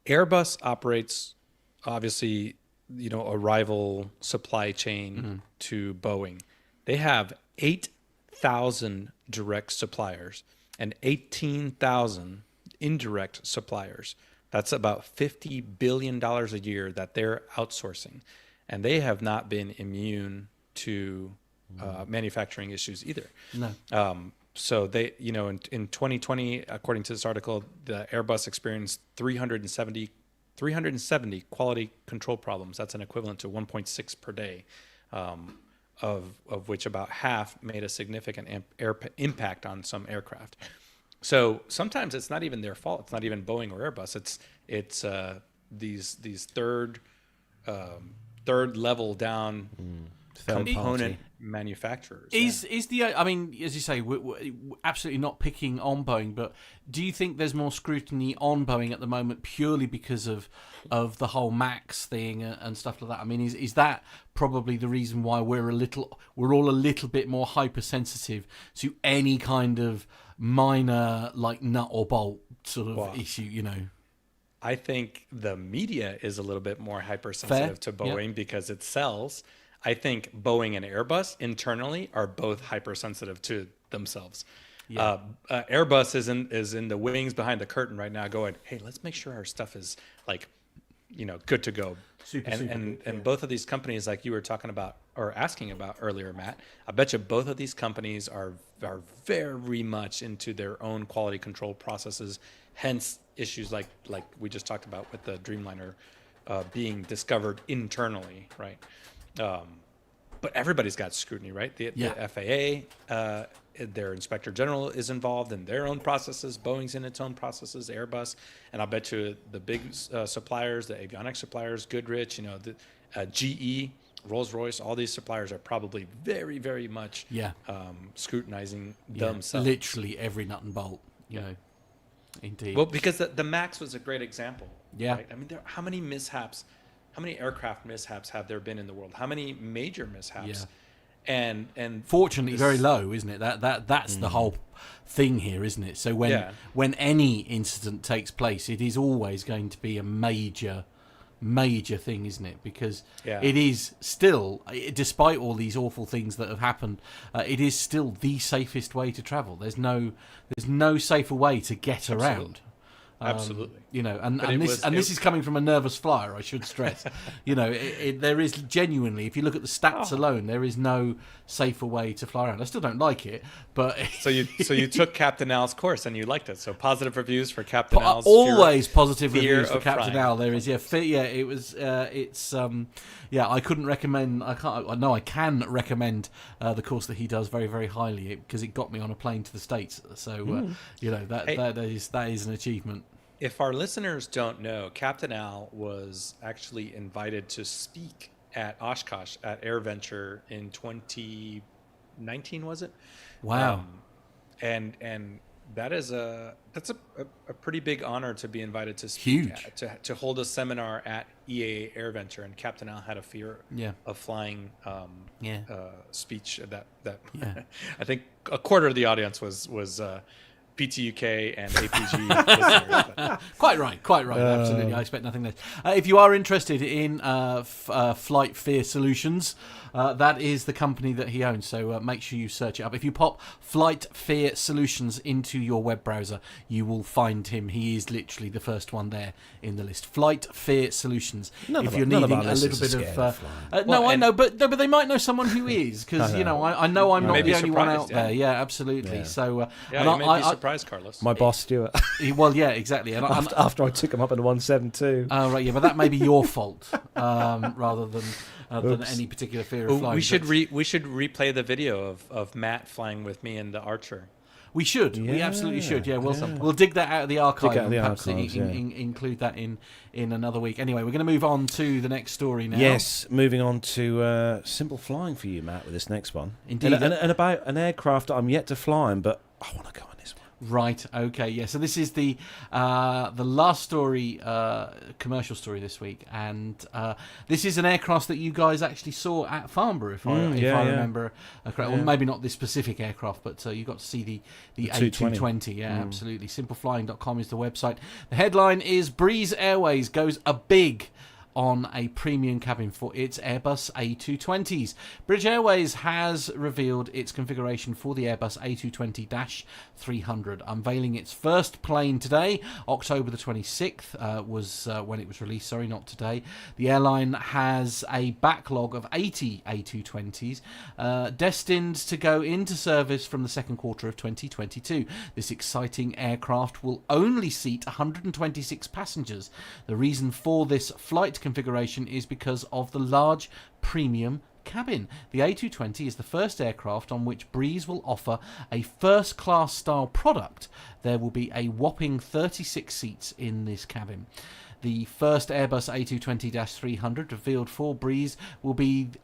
Airbus operates obviously a rival supply chain to Boeing. They have 8,000 direct suppliers and 18,000 indirect suppliers. That's about $50 billion a year that they're outsourcing. And they have not been immune to manufacturing issues either. No. So they, in 2020, according to this article, the Airbus experienced 370 quality control problems. That's an equivalent to 1.6 per day, of which about half made a significant impact on some aircraft. So sometimes it's not even their fault. It's not even Boeing or Airbus. It's these third level down component manufacturers. Is the I mean, as you say, we're absolutely not picking on Boeing, but do you think there's more scrutiny on Boeing at the moment purely because of the whole MAX thing and stuff like that? I mean, is that probably the reason why we're all a little bit more hypersensitive to any kind of minor like nut or bolt sort of issue, I think the media is a little bit more hypersensitive to Boeing because it sells. I think Boeing and Airbus internally are both hypersensitive to themselves. Yeah. Airbus is in the wings behind the curtain right now going, hey, let's make sure our stuff is good to go. And both of these companies, like you were talking about or asking about earlier, Matt, I bet you both of these companies are very much into their own quality control processes, hence issues like we just talked about with the Dreamliner being discovered internally, right? But everybody's got scrutiny, right? The FAA, their inspector general is involved in their own processes. Boeing's in its own processes, Airbus, and I bet you the big suppliers, the avionics suppliers, Goodrich, GE, Rolls-Royce, all these suppliers are probably very, very much scrutinizing themselves. Literally every nut and bolt, Indeed. Well, because the MAX was a great example. Yeah. Right? I mean, how many aircraft mishaps have there been in the world? How many major mishaps? Yeah. And fortunately, very low, isn't it? That's the whole thing here, isn't it? So when any incident takes place, it is always going to be a major thing, isn't it? Because it is still, despite all these awful things that have happened, it is still the safest way to travel. There's no safer way to get around. Absolutely. This is coming from a nervous flyer, I should stress. There is genuinely, if you look at the stats alone, there is no safer way to fly around. I still don't like it, but so you took Captain Al's course and you liked it. So positive reviews for Captain Al's. Always positive reviews for Captain flying. Al. There is it was I couldn't recommend. I can recommend the course that he does very, very highly because it got me on a plane to the States. So that is an achievement. If our listeners don't know, Captain Al was actually invited to speak at Oshkosh at AirVenture in 2019, was it? Wow. And that's a pretty big honor to be invited to speak to hold a seminar at EAA AirVenture, and Captain Al had a fear of flying speech that I think a quarter of the audience was PTUK and APG listeners. But. Quite right. Absolutely. I expect nothing less. If you are interested in Flight Fear Solutions, that is the company that he owns. So make sure you search it up. If you pop Flight Fear Solutions into your web browser, you will find him. He is literally the first one there in the list. Flight Fear Solutions. If you're needing a little bit of... I know, but they might know someone who is, because I know I'm not the only one out there. Yeah, absolutely. Yeah. So, you may be surprised, Carlos. My boss, Stuart. Well, yeah, exactly. And after I took him up in the 172. Oh, right, yeah, but that may be your fault rather than any particular fear of flying. We should replay the video of Matt flying with me in the Archer. We should. Yeah. We absolutely should. Yeah, we'll dig that out of the archive and perhaps include that in another week. Anyway, we're going to move on to the next story now. Yes, moving on to simple flying for you, Matt, with this next one. Indeed. And about an aircraft that I'm yet to fly in, but I want to go on this one. Right. Okay. Yeah. So this is the last story, commercial story this week, and this is an aircraft that you guys actually saw at Farnborough, if I remember correctly. Well, maybe not this specific aircraft, but you got to see the A220. Yeah, absolutely. Simpleflying.com is the website. The headline is Breeze Airways goes a big on a premium cabin for its Airbus A220s. British Airways has revealed its configuration for the Airbus A220-300, unveiling its first plane today. October the 26th was when it was released, sorry, not today. The airline has a backlog of 80 A220s destined to go into service from the second quarter of 2022. This exciting aircraft will only seat 126 passengers. The reason for this flight configuration is because of the large premium cabin. The A220 is the first aircraft on which Breeze will offer a first-class style product. There will be a whopping 36 seats in this cabin. The first Airbus A220-300 revealed for Breeze will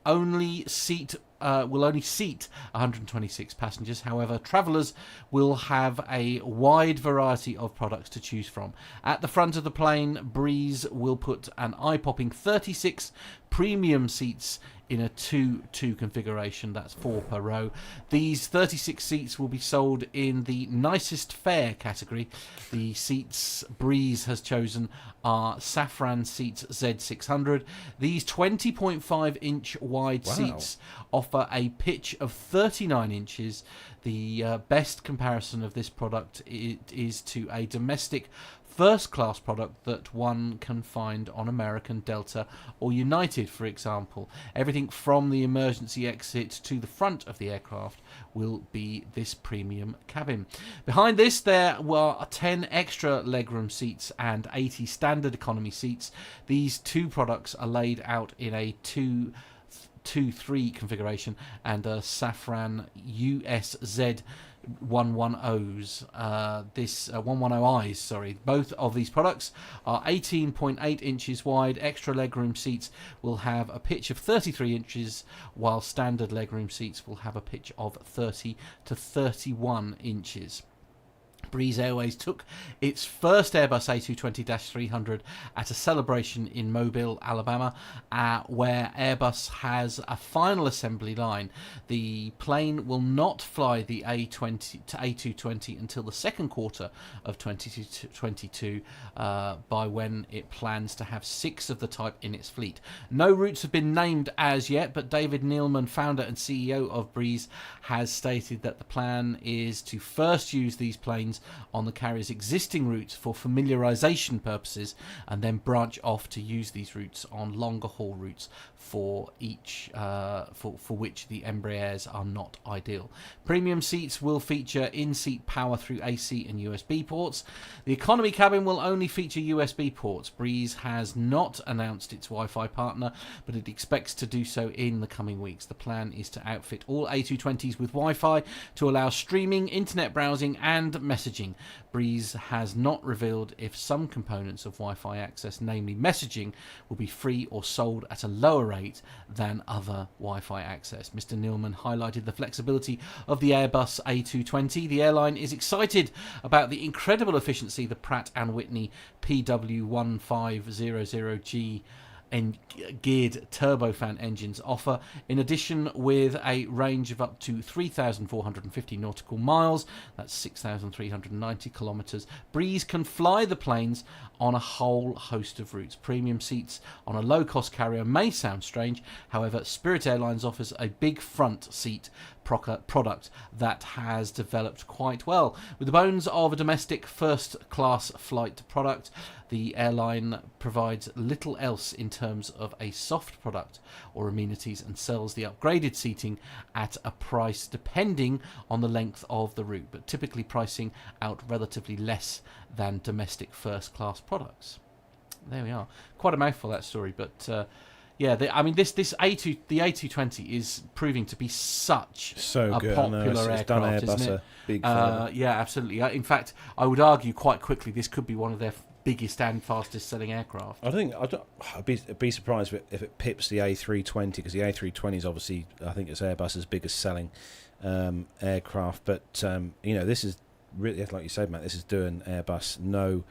only seat 126 passengers. However, travellers will have a wide variety of products to choose from. At the front of the plane, Breeze will put an eye-popping 36 premium seats in a 2-2 configuration. That's 4 per row. These 36 seats will be sold in the nicest fare category. The seats Breeze has chosen are Safran Seats Z600. These 20.5-inch wide seats offer a pitch of 39 inches. The best comparison of this product is to a domestic first-class product that one can find on American, Delta or United, for example. Everything from the emergency exit to the front of the aircraft will be this premium cabin. Behind this, there were 10 extra legroom seats and 80 standard economy seats. These two products are laid out in a 2-3 configuration and a Safran USZ 110s. 110Is, sorry. Both of these products are 18.8 inches wide. Extra legroom seats will have a pitch of 33 inches, while standard legroom seats will have a pitch of 30 to 31 inches. Breeze Airways took its first Airbus A220-300 at a celebration in Mobile, Alabama, where Airbus has a final assembly line. The plane will not fly the A220 until the second quarter of 2022, by when it plans to have 6 of the type in its fleet. No routes have been named as yet, but David Neilman, founder and CEO of Breeze, has stated that the plan is to first use these planes on the carrier's existing routes for familiarization purposes, and then branch off to use these routes on longer haul routes for which the Embraers are not ideal. Premium seats will feature in-seat power through AC and USB ports. The economy cabin will only feature USB ports. Breeze has not announced its Wi-Fi partner, but it expects to do so in the coming weeks. The plan is to outfit all A220s with Wi-Fi to allow streaming, internet browsing and messaging messaging. Breeze has not revealed if some components of Wi-Fi access, namely messaging, will be free or sold at a lower rate than other Wi-Fi access. Mr. Neilman highlighted the flexibility of the Airbus A220. The airline is excited about the incredible efficiency the Pratt & Whitney PW1500G and geared turbofan engines offer. In addition, with a range of up to 3,450 nautical miles, that's 6,390 kilometres, Breeze can fly the planes on a whole host of routes. Premium seats on a low-cost carrier may sound strange. However, Spirit Airlines offers a big front seat product that has developed quite well. With the bones of a domestic first-class flight product, the airline provides little else in terms of a soft product or amenities and sells the upgraded seating at a price depending on the length of the route, but typically pricing out relatively less than domestic first-class products. There we are. Quite a mouthful, that story, but yeah, the A220 is proving to be such a good. popular It's done aircraft, Airbus isn't a it? big favour. Yeah, absolutely. In fact, I would argue quite quickly this could be one of their biggest and fastest selling aircraft. I'd be surprised if it pips the A320, because the A320 is obviously, I think it's Airbus's biggest selling aircraft. But this is really, like you said, Matt, this is doing Airbus no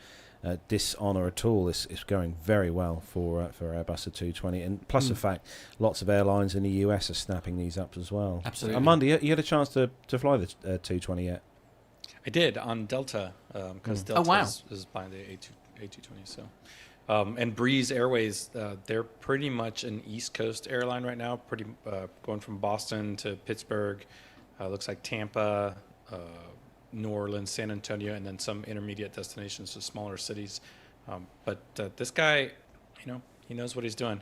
dishonour at all. It's going very well for Airbus A220, and plus the fact lots of airlines in the US are snapping these up as well. Absolutely. Armando, you had a chance to fly the 220 yet? I did on Delta, because Delta is buying the A220. So, and Breeze Airways, they're pretty much an East Coast airline right now. Going from Boston to Pittsburgh, looks like Tampa, New Orleans, San Antonio, and then some intermediate destinations to smaller cities. But this guy, he knows what he's doing.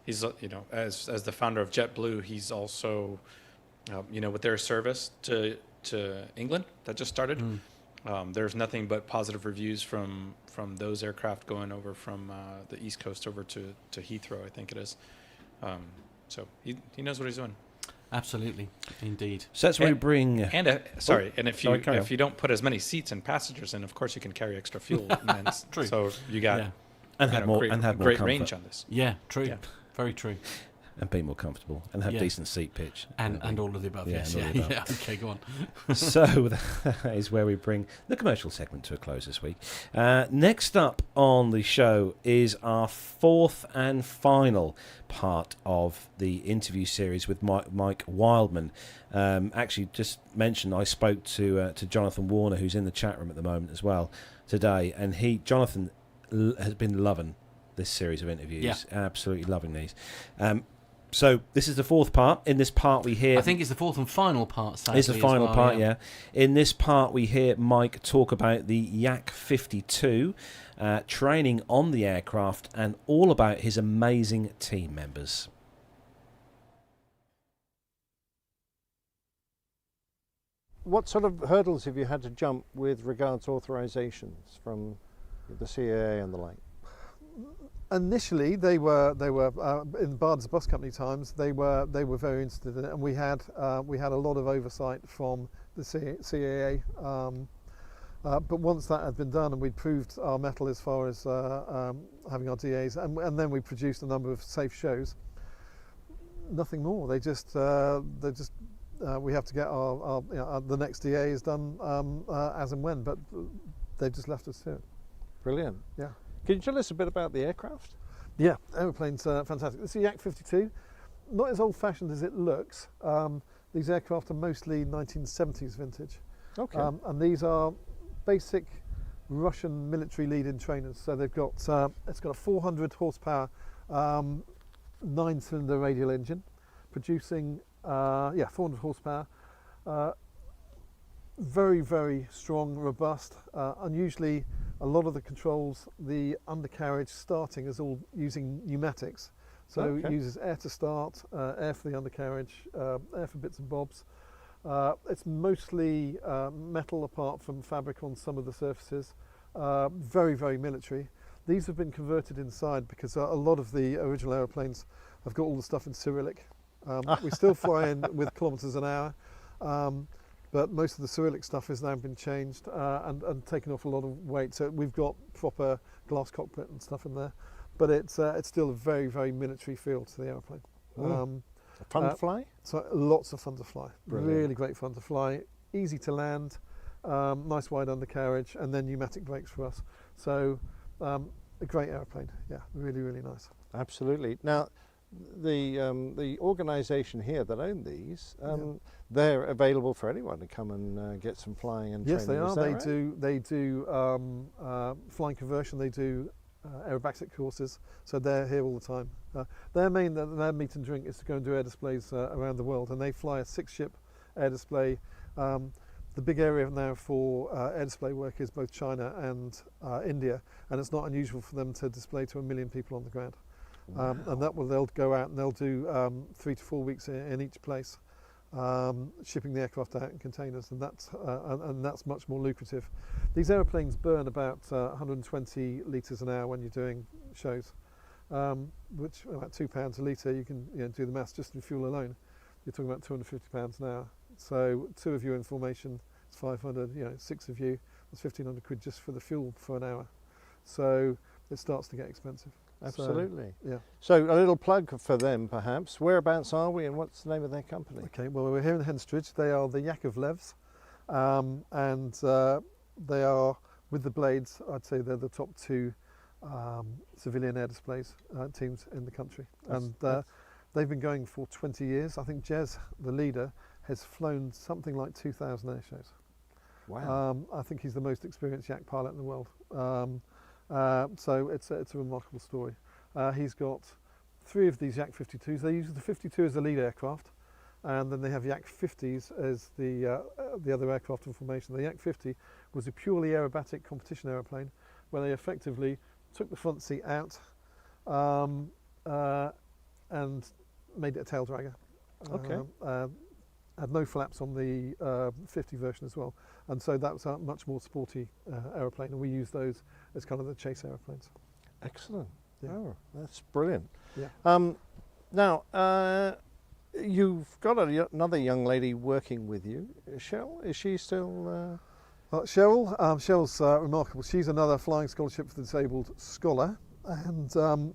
He's, as the founder of JetBlue, he's also, with their service to England that just started. There's nothing but positive reviews from those aircraft going over from the East Coast over to Heathrow, I think it is. So he knows what he's doing. Absolutely, indeed. So that's where we bring. If you don't put as many seats and passengers in, of course you can carry extra fuel. True. So you got and have more great comfort. range on this. Yeah, true. Yeah. Very true. And be more comfortable and have decent seat pitch. And all of the above, yes. Yeah. Okay, go on. So that is where we bring the commercial segment to a close this week. Next up on the show is our fourth and final part of the interview series with Mike Wildeman. Actually, just mentioned I spoke to Jonathan Warner, who's in the chat room at the moment as well today, and Jonathan has been loving this series of interviews, absolutely loving these. So this is the fourth part. In this part we hear... I think it's the fourth and final part, sadly. It's the final part, yeah. In this part we hear Mike talk about the Yak 52, training on the aircraft, and all about his amazing team members. What sort of hurdles have you had to jump with regards to authorisations from the CAA and the like? Initially, they were in Bard's Bus Company times. They were very interested in it, and we had a lot of oversight from the CAA. But once that had been done, and we'd proved our mettle as far as having our DAs, and then we produced a number of safe shows. Nothing more. We have to get our the next DAs done as and when, but they've just left us to it. Brilliant. Yeah. Can you tell us a bit about the aircraft? Yeah, aeroplane's fantastic. This is the Yak 52. Not as old-fashioned as it looks. These aircraft are mostly 1970s vintage. Okay. And these are basic Russian military lead-in trainers. So they've got it's got a 400 horsepower 9-cylinder radial engine, producing 400 horsepower. Very, very strong, robust. Unusually, a lot of the controls, the undercarriage starting is all using pneumatics. So it uses air to start, air for the undercarriage, air for bits and bobs. It's mostly metal apart from fabric on some of the surfaces. Very, very military. These have been converted inside because a lot of the original aeroplanes have got all the stuff in Cyrillic. We still fly in with kilometres an hour. but most of the Cyrillic stuff has now been changed and taken off a lot of weight. So we've got proper glass cockpit and stuff in there, but it's still a very, very military feel to the aeroplane. Fun to fly? So lots of fun to fly. Brilliant. Really great fun to fly. Easy to land. Nice wide undercarriage, and then pneumatic brakes for us. So a great aeroplane. Yeah, really, really nice. Absolutely. Now, the organisation here that own these, they're available for anyone to come and get some flying and yes, training. they are. Is that They right? do. They do flying conversion. They do aerobatic courses. So they're here all the time. Their meat and drink is to go and do air displays around the world, and they fly a 6-ship air display. The big area now for air display work is both China and India, and it's not unusual for them to display to 1 million people on the ground. Wow. And they'll go out and they'll do 3 to 4 weeks in each place, shipping the aircraft out in containers, and that's much more lucrative. These aeroplanes burn about 120 litres an hour when you're doing shows, which about £2 a litre. You can do the maths just in fuel alone. You're talking about £250 an hour. So 2 of you in formation, it's 500. 6 of you, that's 1,500 quid just for the fuel for an hour. So it starts to get expensive. Absolutely. So, yeah. So a little plug for them, perhaps. Whereabouts are we, and what's the name of their company? Okay. Well, we're here in Henstridge. They are the Yakovlevs, and they are, with the Blades, I'd say they're the top 2 civilian air displays teams in the country, and they've been going for 20 years. I think Jez, the leader, has flown something like 2,000 air shows. Wow. I think he's the most experienced Yak pilot in the world. So it's a remarkable story. He's got 3 of these Yak 52s. They use the 52 as the lead aircraft, and then they have Yak 50s as the other aircraft in formation. The Yak 50 was a purely aerobatic competition aeroplane, where they effectively took the front seat out and made it a tail dragger. Okay. Had no flaps on the 50 version as well, and so that's a much more sporty aeroplane, and we use those as kind of the chase aeroplanes. Excellent. Yeah. Oh, that's brilliant. Yeah. Now, you've got another young lady working with you, Cheryl. Is she still? Cheryl's remarkable. She's another flying scholarship for the disabled scholar, and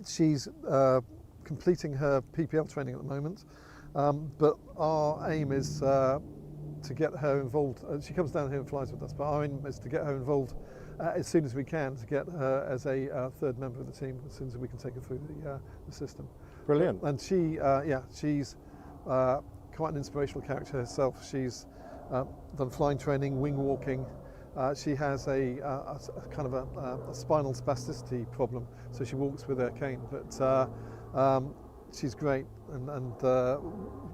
she's completing her PPL training at the moment. But our aim is to get her involved. She comes down here and flies with us, but our aim is to get her involved as soon as we can, to get her as a 3rd member of the team as soon as we can take her through the system. Brilliant. And she's quite an inspirational character herself. She's done flying training, wing walking. She has a kind of a spinal spasticity problem, so she walks with her cane. But she's great, and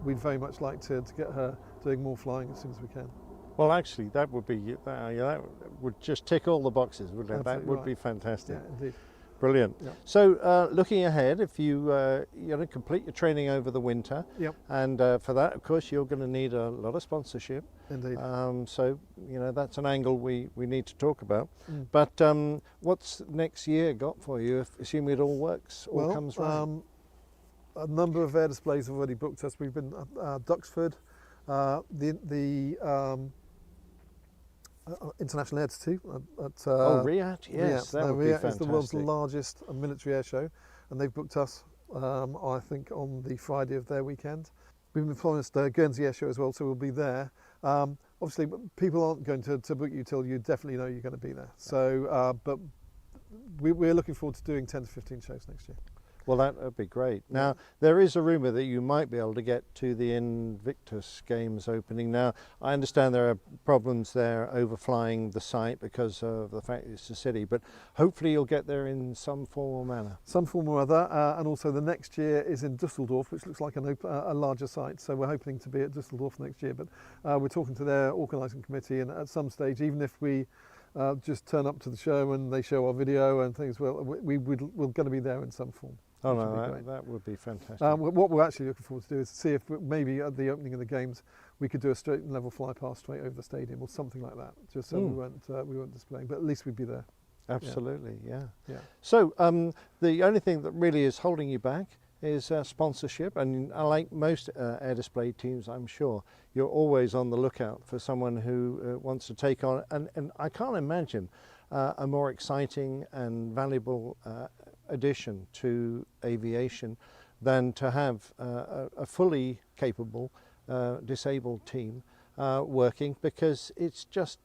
we'd very much like to get her doing more flying as soon as we can. Well, actually, that would be that would just tick all the boxes, wouldn't it? That would right. be fantastic. Yeah, indeed. Brilliant. Yep. So, looking ahead, if you complete your training over the winter, Yep. and for that, of course, you're going to need a lot of sponsorship. Indeed. So, that's an angle we need to talk about. Mm. But what's next year got for you? Assuming it all works, all comes right. A number of air displays have already booked us. We've been at Duxford, the International Air Institute at Riyadh, yes, Riyadh. that would be Riyadh fantastic. is the world's largest military air show, and they've booked us, I think, on the Friday of their weekend. We've been promised Guernsey Air Show as well, so we'll be there. Obviously, people aren't going to book you till you definitely know you're going to be there. So, but we're looking forward to doing 10 to 15 shows next year. Well, that would be great. Now, there is a rumour that you might be able to get to the Invictus Games opening. Now, I understand there are problems there overflying the site because of the fact it's a city, but hopefully you'll get there in some form or manner. Some form or other, and also the next year is in Dusseldorf, which looks like a larger site, so we're hoping to be at Dusseldorf next year, but we're talking to their organising committee, and at some stage, even if we just turn up to the show and they show our video and things, we're going to be there in some form. Oh no, that would be fantastic. What we're actually looking forward to do is to see if maybe at the opening of the games we could do a straight and level fly past straight over the stadium or something like that, just so we weren't displaying, but at least we'd be there. Absolutely, yeah. Yeah. So the only thing that really is holding you back is sponsorship, and like most air display teams, I'm sure you're always on the lookout for someone who wants to take on, and I can't imagine a more exciting and valuable addition to aviation than to have a fully capable disabled team working, because it's just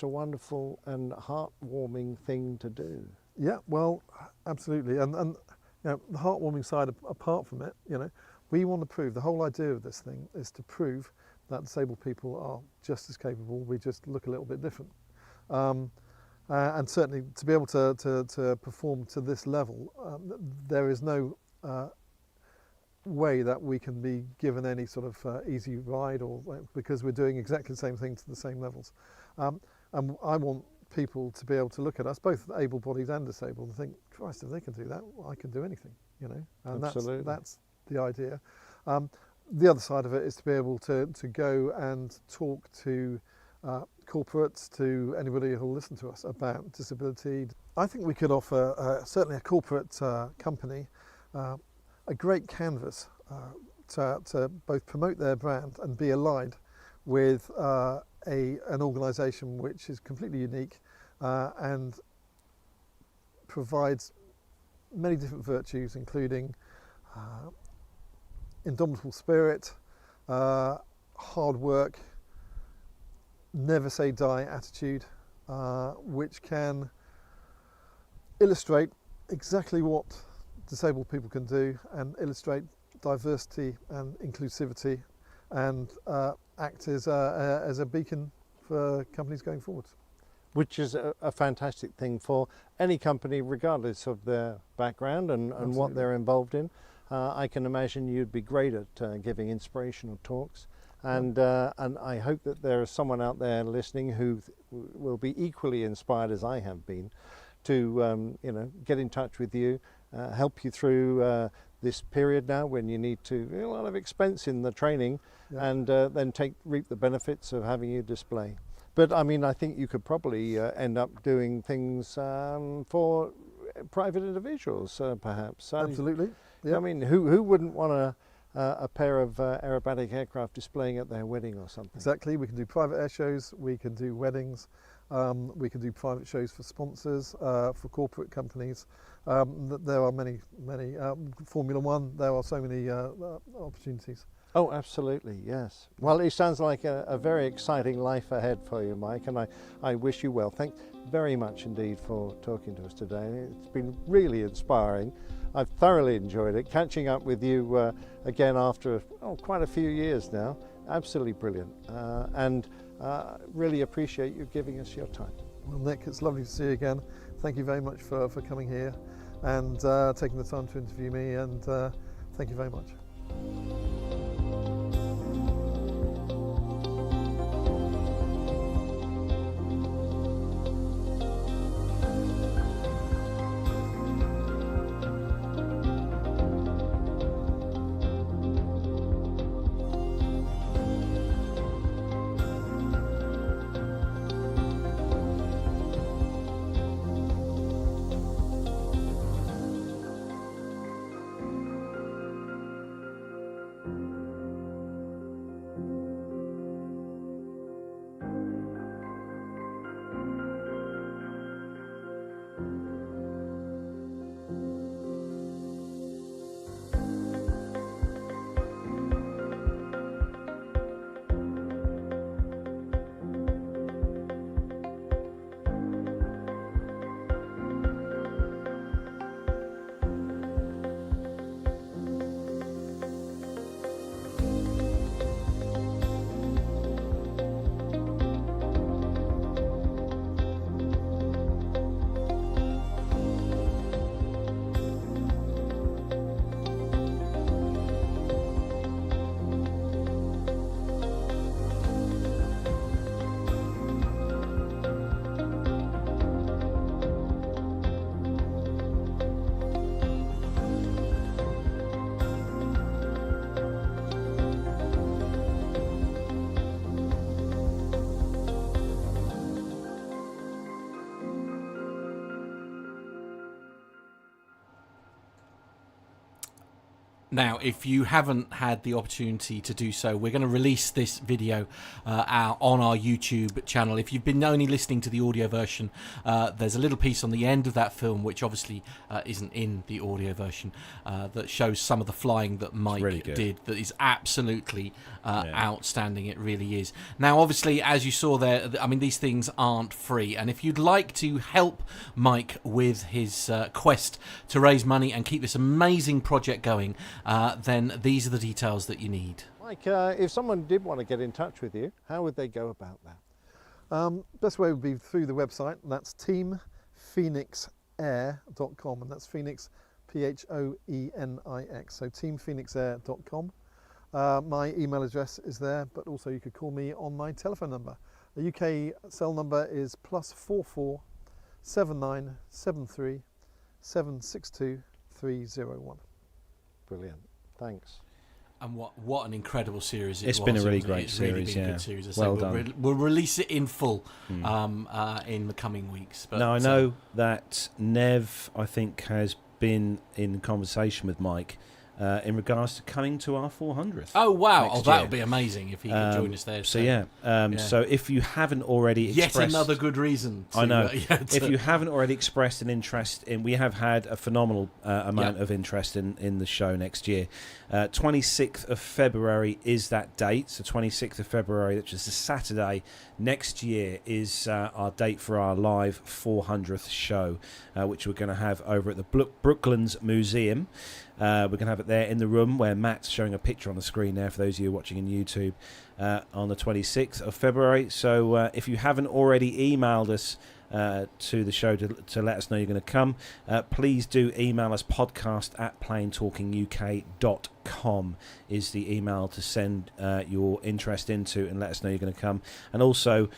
a wonderful and heartwarming thing to do. Yeah, well, absolutely, and you know, the heartwarming side, apart from it, you know, we want to prove, the whole idea of this thing is to prove that disabled people are just as capable, we just look a little bit different. And certainly to be able to perform to this level, there is no way that we can be given any sort of easy ride, or because we're doing exactly the same thing to the same levels. And I want people to be able to look at us, both able-bodied and disabled, and think, Christ, if they can do that, well, I can do anything, you know. And that's the idea. The other side of it is to be able to go and talk to corporates, to anybody who'll listen to us about disability. I think we could offer certainly a corporate company a great canvas to both promote their brand and be aligned with an organisation which is completely unique and provides many different virtues, including indomitable spirit, hard work, never say die attitude, which can illustrate exactly what disabled people can do and illustrate diversity and inclusivity, and act as a beacon for companies going forward. Which is a fantastic thing for any company, regardless of their background and what they're involved in. I can imagine you'd be great at giving inspirational talks, and I hope that there is someone out there listening who will be equally inspired as I have been to you know, get in touch with you, help you through this period now when you need to a lot of expense in the training, and then reap the benefits of having you display. But I mean, I think you could probably end up doing things for private individuals, perhaps. Absolutely. Yeah. I mean, who wouldn't want a pair of aerobatic aircraft displaying at their wedding or something? Exactly. We can do private air shows. We can do weddings. We can do private shows for sponsors, for corporate companies. There are many Formula One. There are so many opportunities. Oh, absolutely, yes. Well, it sounds like a very exciting life ahead for you, Mike, and I wish you well. Thanks very much indeed for talking to us today. It's been really inspiring. I've thoroughly enjoyed it. Catching up with you again after quite a few years now. Absolutely brilliant. And really appreciate you giving us your time. Well, Nick, it's lovely to see you again. Thank you very much for coming here and taking the time to interview me, and thank you very much. Now, if you haven't had the opportunity to do so, we're going to release this video on our YouTube channel. If you've been only listening to the audio version, there's a little piece on the end of that film, which obviously isn't in the audio version, that shows some of the flying that Mike really did. That is absolutely outstanding. It really is. Now, obviously, as you saw there, I mean, these things aren't free. And if you'd like to help Mike with his quest to raise money and keep this amazing project going, then these are the details that you need. Mike, if someone did want to get in touch with you, how would they go about that? Best way would be through the website, and that's teamphoenixair.com, and that's Phoenix, Phoenix, so teamphoenixair.com. My email address is there, but also you could call me on my telephone number. The UK cell number is +44 7973 762 301. Brilliant, thanks. And what an incredible series it's been a really great series. Really been a good series. Well done. We'll release it in full in the coming weeks. But, now, I know that Nev, I think, has been in conversation with Mike in regards to coming to our 400th. Oh, wow. next That year. would be amazing if he could join us there. So if you haven't already expressed... Yet another good reason. I know. If you haven't already expressed an interest in... We have had a phenomenal amount of interest in the show next year. 26th of February is that date. So 26th of February, which is a Saturday next year, is our date for our live 400th show, which we're going to have over at the Brooklands Museum. We're going to have it there in the room where Matt's showing a picture on the screen there for those of you watching on YouTube on the 26th of February. So if you haven't already emailed us to the show to let us know you're going to come, please do email us. podcast@planetalkinguk.com is the email to send your interest into and let us know you're going to come. And also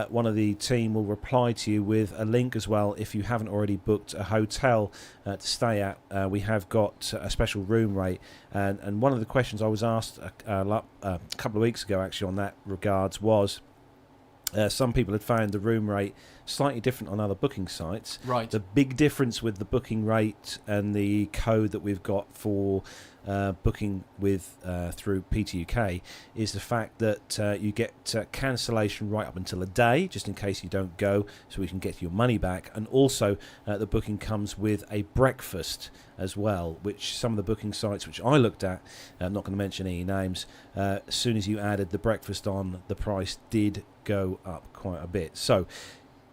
one of the team will reply to you with a link as well if you haven't already booked a hotel to stay at. We have got a special room rate, and one of the questions I was asked a couple of weeks ago actually on that regards was some people had found the room rate slightly different on other booking sites. Right. The big difference with the booking rate and the code that we've got for booking with through PTUK is the fact that you get cancellation right up until a day, just in case you don't go, so we can get your money back. And also the booking comes with a breakfast as well, which some of the booking sites which I looked at, I'm not going to mention any names, as soon as you added the breakfast on, the price did go up quite a bit. So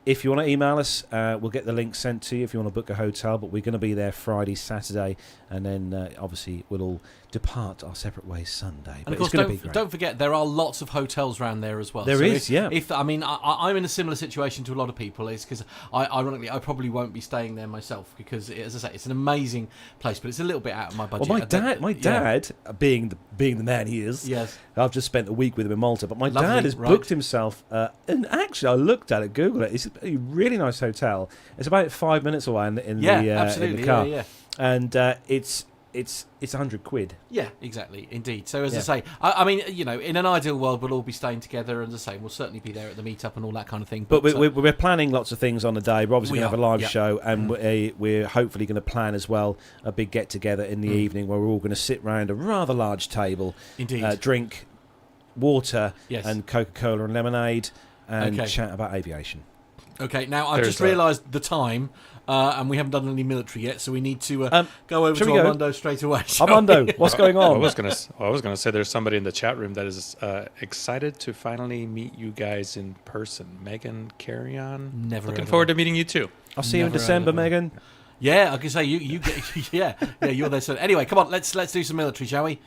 if you want to email us, we'll get the link sent to you if you want to book a hotel, but we're going to be there Friday, Saturday, and then obviously we'll all depart our separate ways Sunday. And of course, don't forget, there are lots of hotels around there as well. There is. I'm in a similar situation to a lot of people, is because ironically, I probably won't be staying there myself because, as I say, it's an amazing place, but it's a little bit out of my budget. Well, my dad, being the man he is, yes, I've just spent a week with him in Malta, but my Lovely, dad has booked himself, and actually I looked at it, Googled it, it's a really nice hotel. It's about 5 minutes away in the car. And it's 100 quid. Yeah, exactly, indeed. So as I say, I mean, you know, in an ideal world, we'll all be staying together, and as I say, we'll certainly be there at the meetup and all that kind of thing. But we're planning lots of things on the day. We're obviously going to have a live show, and we're hopefully going to plan as well a big get-together in the evening where we're all going to sit round a rather large table, indeed, drink water and Coca-Cola and lemonade, and chat about aviation. Okay, now I've just realised the time, and we haven't done any military yet, so we need to go over to Armando straight away. Armando, what's going on? I was gonna say there's somebody in the chat room that is excited to finally meet you guys in person. Megan, carry on. Never. Looking forward to meeting you too. I'll see you in December, Megan. Yeah, I can say you get you're there soon. Anyway, come on, let's do some military, shall we?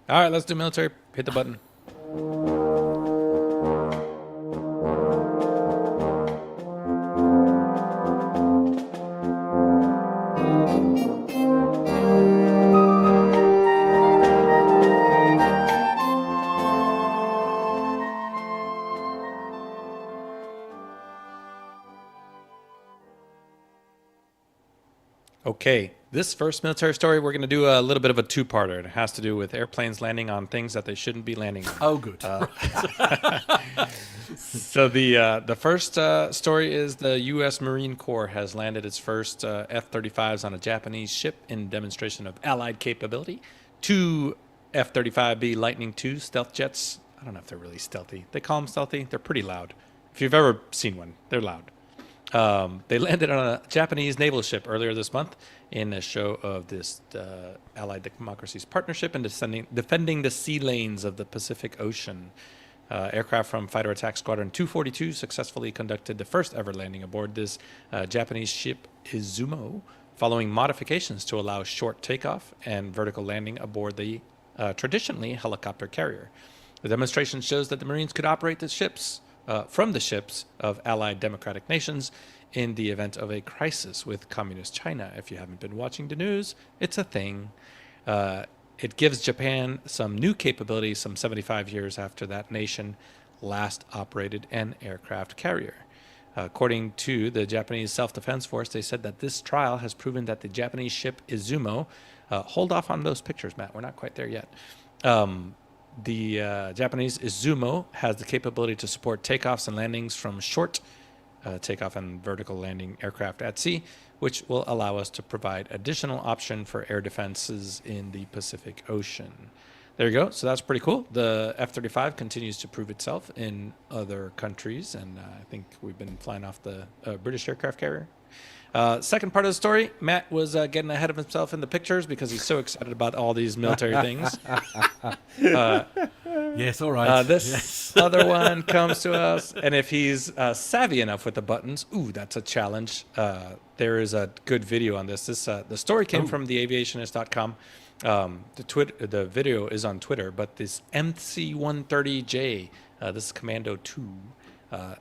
All right, let's do military. Hit the button. Okay, this first military story, we're going to do a little bit of a two-parter. It has to do with airplanes landing on things that they shouldn't be landing on. Oh, good. So the first story is the U.S. Marine Corps has landed its first F-35s on a Japanese ship in demonstration of Allied capability. 2 F-35B Lightning II stealth jets. I don't know if they're really stealthy. They call them stealthy. They're pretty loud. If you've ever seen one, they're loud. They landed on a Japanese naval ship earlier this month in a show of this Allied democracies partnership and defending the sea lanes of the Pacific Ocean. Aircraft from Fighter Attack Squadron 242 successfully conducted the first ever landing aboard this Japanese ship Izumo, following modifications to allow short takeoff and vertical landing aboard the traditionally helicopter carrier. The demonstration shows that the Marines could operate the ships from the ships of allied democratic nations in the event of a crisis with communist China. If you haven't been watching the news, it's a thing. It gives Japan some new capabilities some 75 years after that nation last operated an aircraft carrier. According to the Japanese Self-Defense Force, they said that this trial has proven that the Japanese ship Izumo, hold off on those pictures, Matt, we're not quite there yet. The Japanese Izumo has the capability to support takeoffs and landings from short takeoff and vertical landing aircraft at sea, which will allow us to provide additional option for air defenses in the Pacific Ocean. There you go. So that's pretty cool. The F-35 continues to prove itself in other countries, and I think we've been flying off the British aircraft carrier. Second part of the story, Matt was getting ahead of himself in the pictures because he's so excited about all these military things. Yes, all right. This other one comes to us, and if he's savvy enough with the buttons, that's a challenge. There is a good video on this. The story came from theaviationist.com. The video is on Twitter, but this MC-130J, this is Commando 2,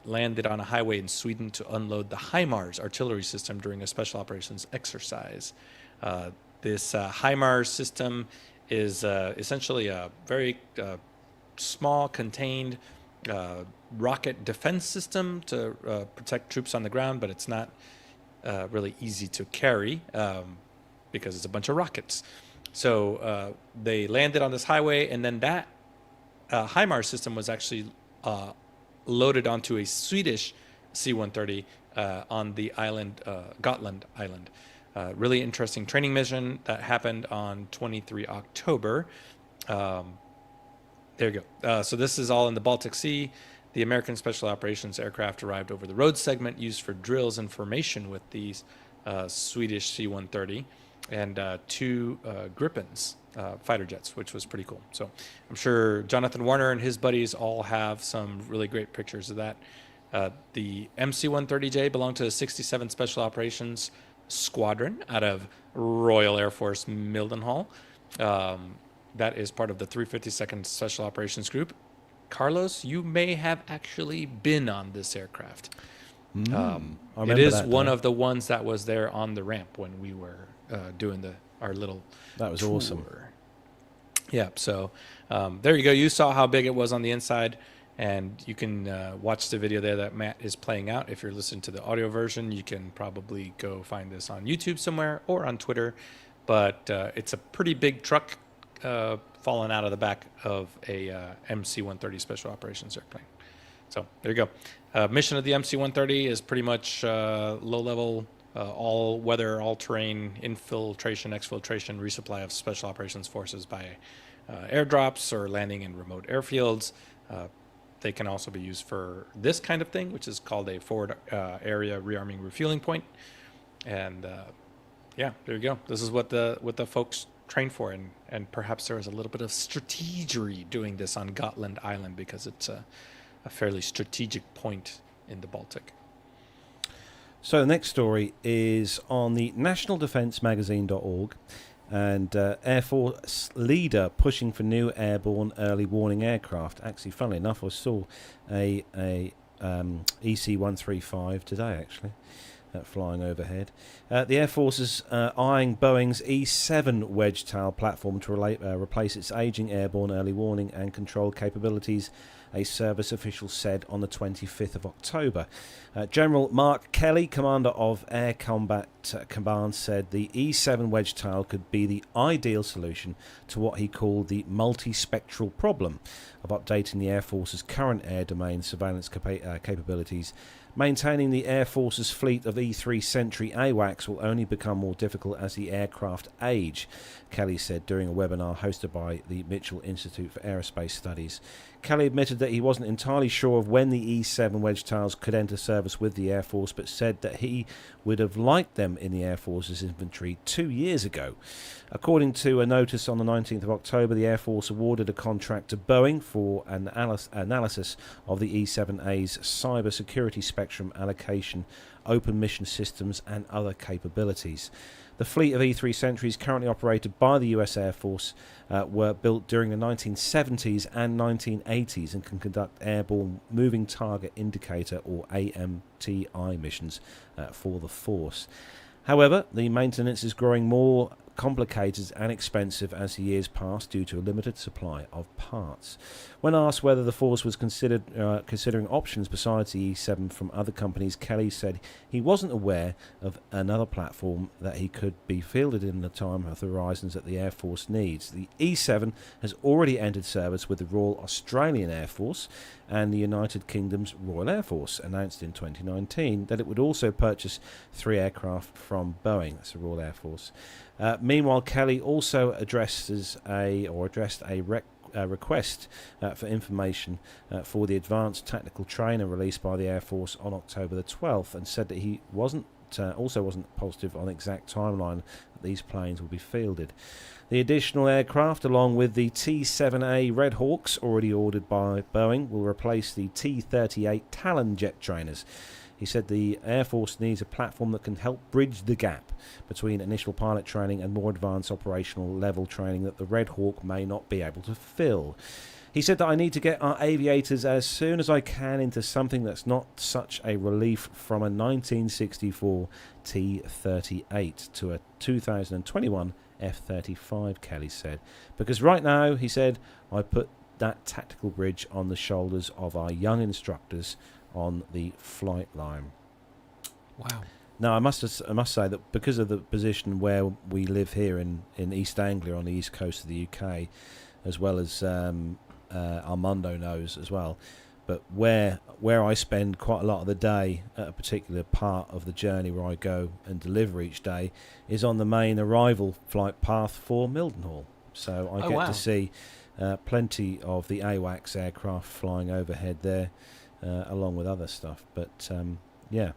landed on a highway in Sweden to unload the HIMARS artillery system during a special operations exercise. This HIMARS system is essentially a very small, contained rocket defense system to protect troops on the ground, but it's not really easy to carry because it's a bunch of rockets. So they landed on this highway, and then that HIMARS system was actually loaded onto a Swedish C-130 on the island, Gotland Island. Really interesting training mission that happened on 23 October. There you go. So this is all in the Baltic Sea. The American Special Operations aircraft arrived over the road segment used for drills and formation with these Swedish C-130 and 2 Gripens fighter jets, which was pretty cool. So I'm sure Jonathan Warner and his buddies all have some really great pictures of that. The MC-130J belonged to the 67th Special Operations Squadron out of Royal Air Force Mildenhall. That is part of the 352nd Special Operations Group. Carlos, you may have actually been on this aircraft. It is one of the ones that was there on the ramp when we were doing our little That was tour. awesome. Yeah, so there you go. You saw how big it was on the inside, and you can watch the video there that Matt is playing out. If you're listening to the audio version, you can probably go find this on YouTube somewhere or on Twitter. But it's a pretty big truck falling out of the back of a MC-130 Special Operations airplane. So there you go. Mission of the MC-130 is pretty much low-level, all-weather, all-terrain infiltration, exfiltration, resupply of Special Operations forces by airdrops or landing in remote airfields. They can also be used for this kind of thing, which is called a forward area rearming refueling point. And yeah, there you go. This is what the folks train for, and perhaps there is a little bit of strategery doing this on Gotland Island because it's a fairly strategic point in the Baltic. So the next story is on the nationaldefensemagazine.org, and Air Force leader pushing for new airborne early warning aircraft. Actually, funnily enough, I saw a EC-135 today, actually, flying overhead. The Air Force is eyeing Boeing's E-7 wedge-tail platform to replace its aging airborne early warning and control capabilities, a service official said on the 25th of October. General Mark Kelly, commander of Air Combat Command, said the E-7 wedge-tail could be the ideal solution to what he called the multispectral problem of updating the Air Force's current air domain surveillance capabilities Maintaining the Air Force's fleet of E-3 Sentry AWACS will only become more difficult as the aircraft age, Kelly said during a webinar hosted by the Mitchell Institute for Aerospace Studies. Kelly admitted that he wasn't entirely sure of when the E-7 Wedgetails could enter service with the Air Force, but said that he would have liked them in the Air Force's inventory 2 years ago. According to a notice on the 19th of October, the Air Force awarded a contract to Boeing for an analysis of the E-7A's cyber security spectrum allocation, open mission systems and other capabilities. The fleet of E-3 Sentries currently operated by the US Air Force were built during the 1970s and 1980s and can conduct airborne moving target indicator or AMTI missions for the force. However, the maintenance is growing more complicated and expensive as the years pass due to a limited supply of parts. When asked whether the force was considering options besides the E-7 from other companies, Kelly said he wasn't aware of another platform that he could be fielded in the time of the horizons that the Air Force needs. The E-7 has already entered service with the Royal Australian Air Force and the United Kingdom's Royal Air Force, announced in 2019 that it would also purchase 3 aircraft from Boeing. That's the Royal Air Force. Meanwhile, Kelly also addressed a request for information for the Advanced Tactical Trainer released by the Air Force on October the 12th, and said that he wasn't positive on the exact timeline that these planes will be fielded. The additional aircraft, along with the T-7A Red Hawks already ordered by Boeing, will replace the T-38 Talon jet trainers. He said the Air Force needs a platform that can help bridge the gap between initial pilot training and more advanced operational level training that the Red Hawk may not be able to fill. He said that I need to get our aviators as soon as I can into something that's not such a relief from a 1964 T-38 to a 2021 F-35, Kelly said. Because right now, he said, I put that tactical bridge on the shoulders of our young instructors on the flight line. Wow. Now, I must say that because of the position where we live here in East Anglia on the east coast of the UK, as well as Armando knows as well, but where I spend quite a lot of the day at a particular part of the journey where I go and deliver each day is on the main arrival flight path for Mildenhall. So I get to see plenty of the AWACS aircraft flying overhead there, along with other stuff. But yeah,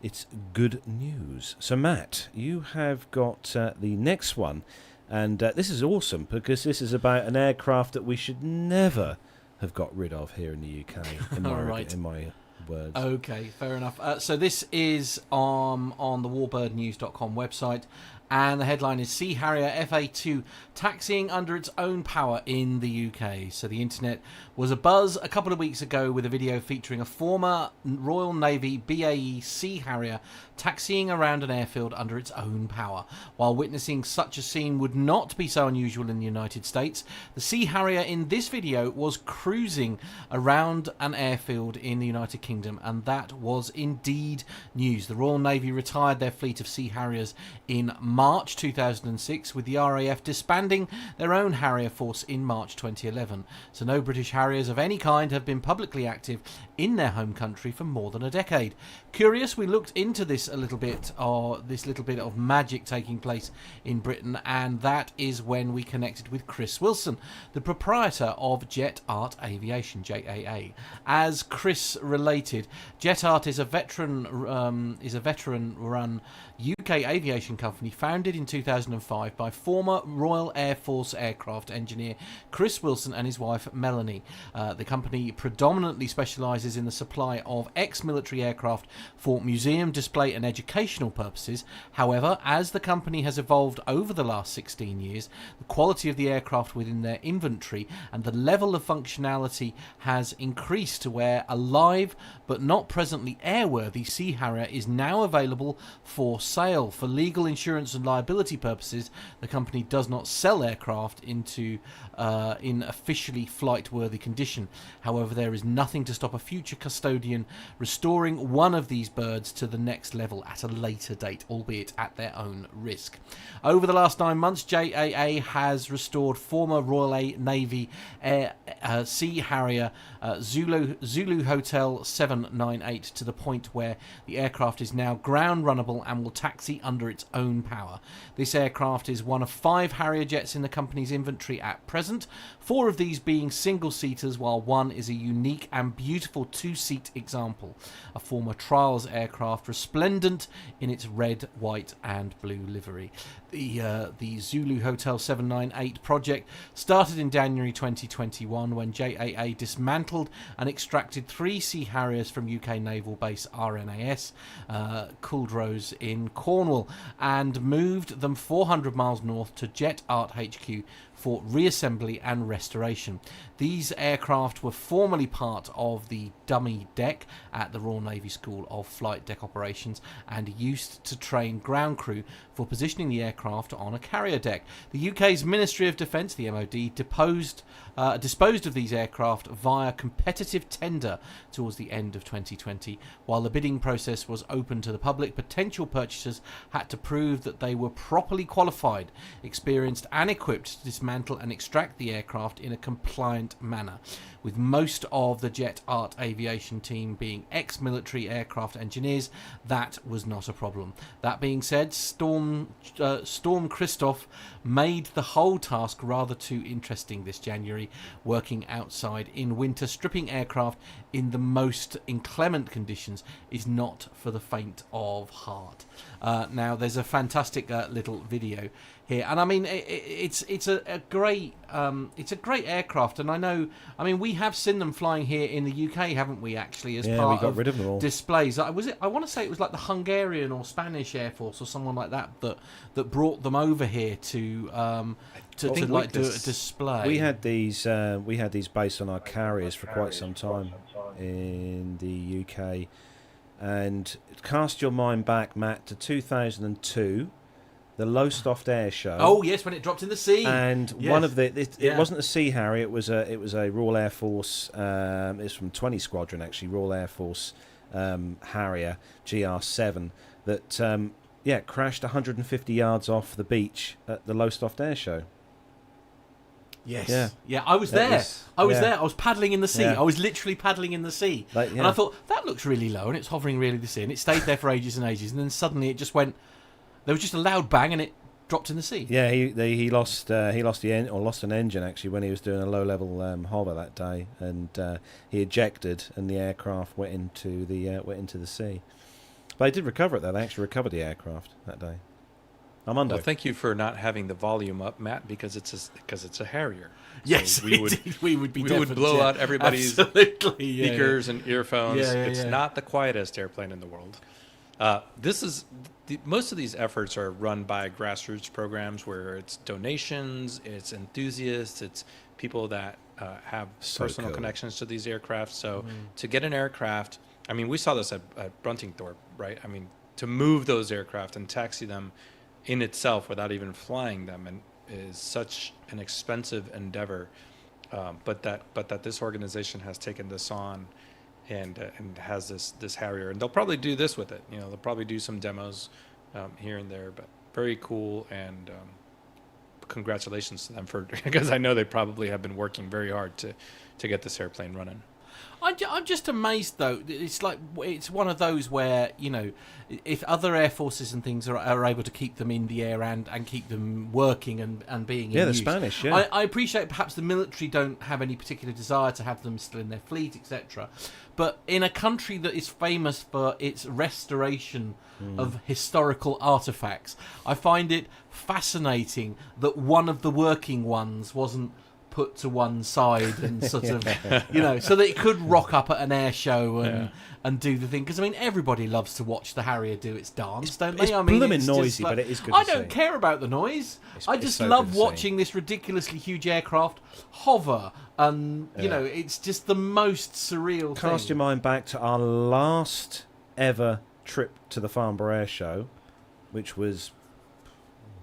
it's good news. So Matt, you have got the next one, and this is awesome because this is about an aircraft that we should never have got rid of here in the UK, in my words. Okay, fair enough. So this is on the warbirdnews.com website, and the headline is Sea Harrier FA2 taxiing under its own power in the UK. So the internet was abuzz a couple of weeks ago with a video featuring a former Royal Navy BAE Sea Harrier taxiing around an airfield under its own power. While witnessing such a scene would not be so unusual in the United States, the Sea Harrier in this video was cruising around an airfield in the United Kingdom, and that was indeed news. The Royal Navy retired their fleet of Sea Harriers in March 2006, with the RAF disbanding their own Harrier force in March 2011. So no British Harriers of any kind have been publicly active in their home country for more than a decade. Curious, we looked into this a little bit, or this little bit of magic taking place in Britain, and that is when we connected with Chris Wilson, the proprietor of Jet Art Aviation, JAA. As Chris related, Jet Art is a veteran-run UK aviation company founded in 2005 by former Royal Air Force aircraft engineer Chris Wilson and his wife Melanie. The company predominantly specialises in the supply of ex-military aircraft for museum, display and educational purposes. However, as the company has evolved over the last 16 years, the quality of the aircraft within their inventory and the level of functionality has increased to where a live but not presently airworthy Sea Harrier is now available for sale sale. For legal insurance and liability purposes, the company does not sell aircraft in officially flight-worthy condition. However, there is nothing to stop a future custodian restoring one of these birds to the next level at a later date, albeit at their own risk. Over the last 9 months, JAA has restored former Royal Navy Sea Harrier Zulu Hotel 798 to the point where the aircraft is now ground runnable and will taxi under its own power. This aircraft is one of 5 Harrier jets in the company's inventory at present, 4 of these being single-seaters, while one is a unique and beautiful 2-seat example, a former trials aircraft resplendent in its red, white and blue livery. The Zulu Hotel 798 project started in January 2021 when JAA dismantled and extracted 3 Sea Harriers from UK naval base RNAS Culdrose in Cornwall and moved them 400 miles north to Jet Art HQ for reassembly and restoration. These aircraft were formerly part of the dummy deck at the Royal Navy School of Flight Deck Operations and used to train ground crew for positioning the aircraft on a carrier deck. The UK's Ministry of Defence, the MOD, disposed of these aircraft via competitive tender towards the end of 2020. While the bidding process was open to the public, potential purchasers had to prove that they were properly qualified, experienced and equipped to dismantle and extract the aircraft in a compliant manner. With most of the Jet Art Aviation team being ex-military aircraft engineers, that was not a problem. That being said, Storm Christoph made the whole task rather too interesting this January. Working outside in winter, stripping aircraft in the most inclement conditions is not for the faint of heart. Now, there's a fantastic little video here, and I mean it's a great aircraft, and I mean we have seen them flying here in the UK, haven't we? Actually, as part we got of rid of them all. Displays. I want to say it was like the Hungarian or Spanish Air Force or someone like that brought them over here to do a display. We had these based on our carriers for quite some time in the UK. And cast your mind back, Matt, to 2002, the Lowestoft Air Show. Oh yes, when it dropped in the sea. And one of it wasn't a Sea Harrier. It was a Royal Air Force. It's from 20 Squadron actually, Royal Air Force Harrier GR7 that crashed 150 yards off the beach at the Lowestoft Air Show. Yes. Yeah, I was there. I was there. I was paddling in the sea. Yeah. I was literally paddling in the sea. And I thought, that looks really low, and it's hovering really the sea. And it stayed there for ages and ages. And then suddenly it just went, there was just a loud bang, and it dropped in the sea. Yeah, he lost an engine, actually, when he was doing a low-level hover that day. And he ejected, and the aircraft went into the sea. But they did recover it, though. They actually recovered the aircraft that day. Armando. Well, thank you for not having the volume up, Matt, because it's a Harrier. Yes, so we would blow out everybody's speakers and earphones. It's not the quietest airplane in the world. Most of these efforts are run by grassroots programs where it's donations, it's enthusiasts, it's people that have personal connections to these aircraft. So to get an aircraft, I mean, we saw this at Bruntingthorpe, right? I mean, to move those aircraft and taxi them in itself without even flying them and is such an expensive endeavor, but that this organization has taken this on and has this Harrier, and they'll probably do this with it. They'll probably do some demos here and there, but very cool, and congratulations to them because I know they probably have been working very hard to get this airplane running. I'm just amazed, though. It's like it's one of those where, if other air forces and things are able to keep them in the air and keep them working and being in use. The Spanish, yeah. I appreciate perhaps the military don't have any particular desire to have them still in their fleet, etc. But in a country that is famous for its restoration of historical artefacts, I find it fascinating that one of the working ones wasn't put to one side and sort of, so that it could rock up at an air show and do the thing. Because, I mean, everybody loves to watch the Harrier do its dance, don't they? It's blooming noisy, but it is good I to see. don't care about the noise. I just so love good to watching this ridiculously huge aircraft hover. And, it's just the most surreal thing. Cast your mind back to our last ever trip to the Farnborough Air Show. which was,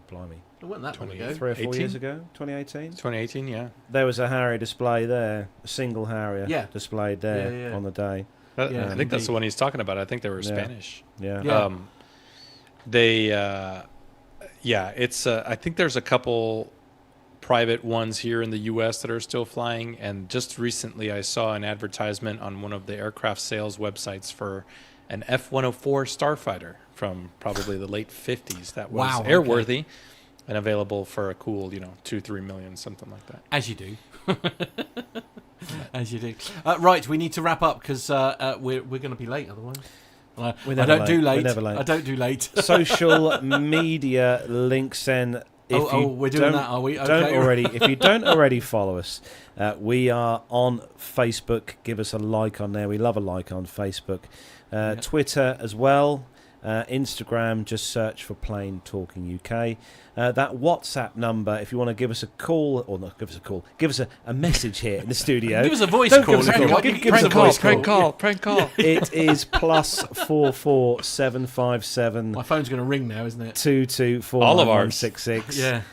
blimey, It wasn't that long ago. 3 or 4 18? years ago, 2018. 2018, yeah. There was a Harrier display there, a single Harrier displayed there on the day. I think that's the one he's talking about. I think they were Spanish. Yeah. It's. I think there's a couple private ones here in the U.S. that are still flying, and just recently I saw an advertisement on one of the aircraft sales websites for an F-104 Starfighter from probably the late 50s that was airworthy and available for a cool, $2-3 million, something like that. As you do. As you do. Right, we need to wrap up because we're going to be late otherwise. I don't do late. I don't do late. Social media links then. We're doing that, are we? Okay. If you don't already follow us, we are on Facebook. Give us a like on there. We love a like on Facebook. Twitter as well. Instagram, just search for Plain Talking UK. That WhatsApp number, if you want to give us a call, or not give us a call, give us a message here in the studio. Give us a voice call. Give us a voice call. Prank call. It is +44 757. My phone's going to ring now, isn't it? 224 all of ours 166. Yeah.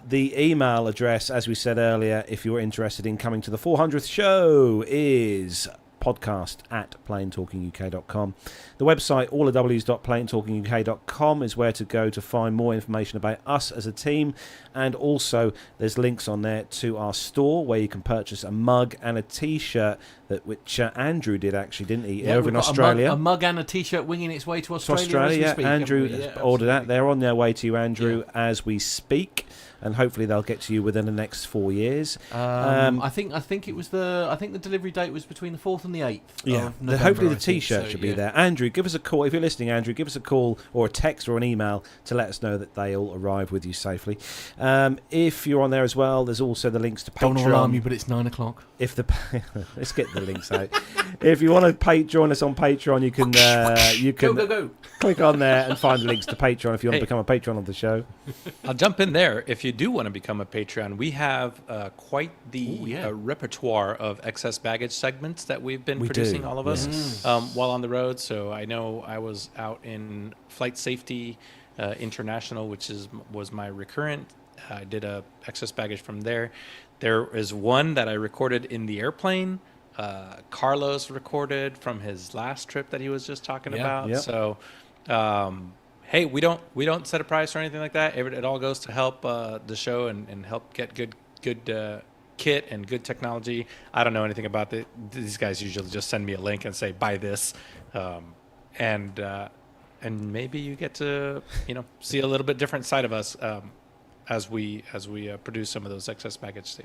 The email address, as we said earlier, if you're interested in coming to the 400th show, is podcast@plaintalkinguk.com. The website, all the w's.plaintalkinguk.com, is where to go to find more information about us as a team, and also there's links on there to our store where you can purchase a mug and a t-shirt which Andrew did actually, didn't he, over in Australia. A mug and a t-shirt winging its way to Australia. Andrew has ordered that. They're on their way to you, Andrew, as we speak. And hopefully they'll get to you within the next 4 years. I think the delivery date was between the 4th and the 8th. Yeah. Of November, hopefully the t-shirt should be there. Andrew, give us a call if you're listening. Andrew, give us a call or a text or an email to let us know that they all arrive with you safely. If you're on there as well, there's also the links to Patreon. Don't alarm you, but it's 9 o'clock. Let's get the links out. If you want to join us on Patreon, you can go. Click on there and find the links to Patreon if you want to become a patron of the show. I'll jump in there. If you do want to become a Patreon, we have quite the repertoire of excess baggage segments that we've been producing, all of us, while on the road. So I know I was out in Flight Safety International, which was my recurrent. I did a excess baggage from there. There is one that I recorded in the airplane. Carlos recorded from his last trip that he was just talking about. Yep. So, hey, we don't set a price or anything like that. It all goes to help the show and help get good kit and good technology. I don't know anything about it. These guys usually just send me a link and say buy this, and maybe you get to see a little bit different side of us as we produce some of those excess baggage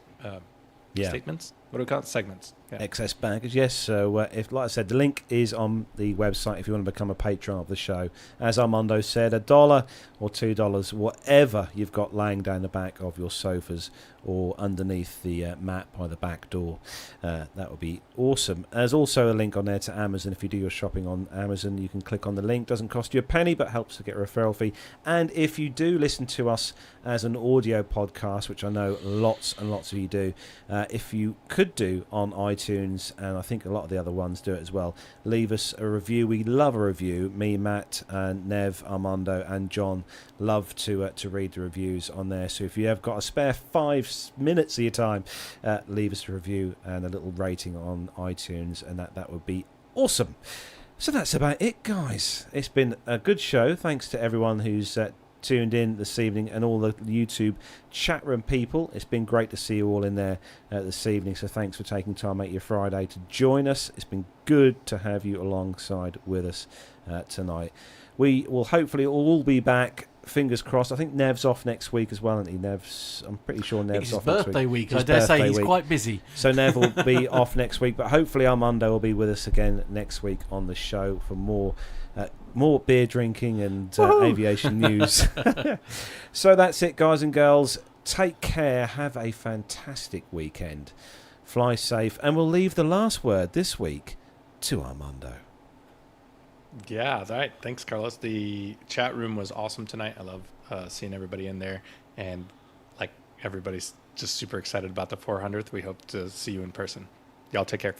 statements. What do we call it? Segments. Yeah. Excess baggage, yes. So, like I said, the link is on the website if you want to become a patron of the show. As Armando said, $1 or $2, whatever you've got laying down the back of your sofas or underneath the mat by the back door. That would be awesome. There's also a link on there to Amazon. If you do your shopping on Amazon, you can click on the link. Doesn't cost you a penny, but helps to get a referral fee. And if you do listen to us as an audio podcast, which I know lots and lots of you do, if you could do on iTunes, and I think a lot of the other ones do it as well, leave us a review. We love a review. Me, Matt, and Nev, Armando, and John love to read the reviews on there. So if you have got a spare 5 minutes of your time, leave us a review and a little rating on iTunes, and that would be awesome. So that's about it, guys. It's been a good show. Thanks to everyone who's tuned in this evening and all the YouTube chat room people. It's been great to see you all in there this evening, so thanks for taking time out your Friday to join us. It's been good to have you alongside with us tonight. We will hopefully all be back, fingers crossed. I think Nev's off next week as well, isn't he? I'm pretty sure Nev's off next week. It's his birthday week. I dare say he's quite busy. So Nev will be off next week, but hopefully Armando will be with us again next week on the show for more beer drinking and aviation news. So that's it, guys and girls. Take care. Have a fantastic weekend. Fly safe. And we'll leave the last word this week to Armando. Yeah, all right. Thanks, Carlos. The chat room was awesome tonight. I love seeing everybody in there. And like everybody's just super excited about the 400th. We hope to see you in person. Y'all take care.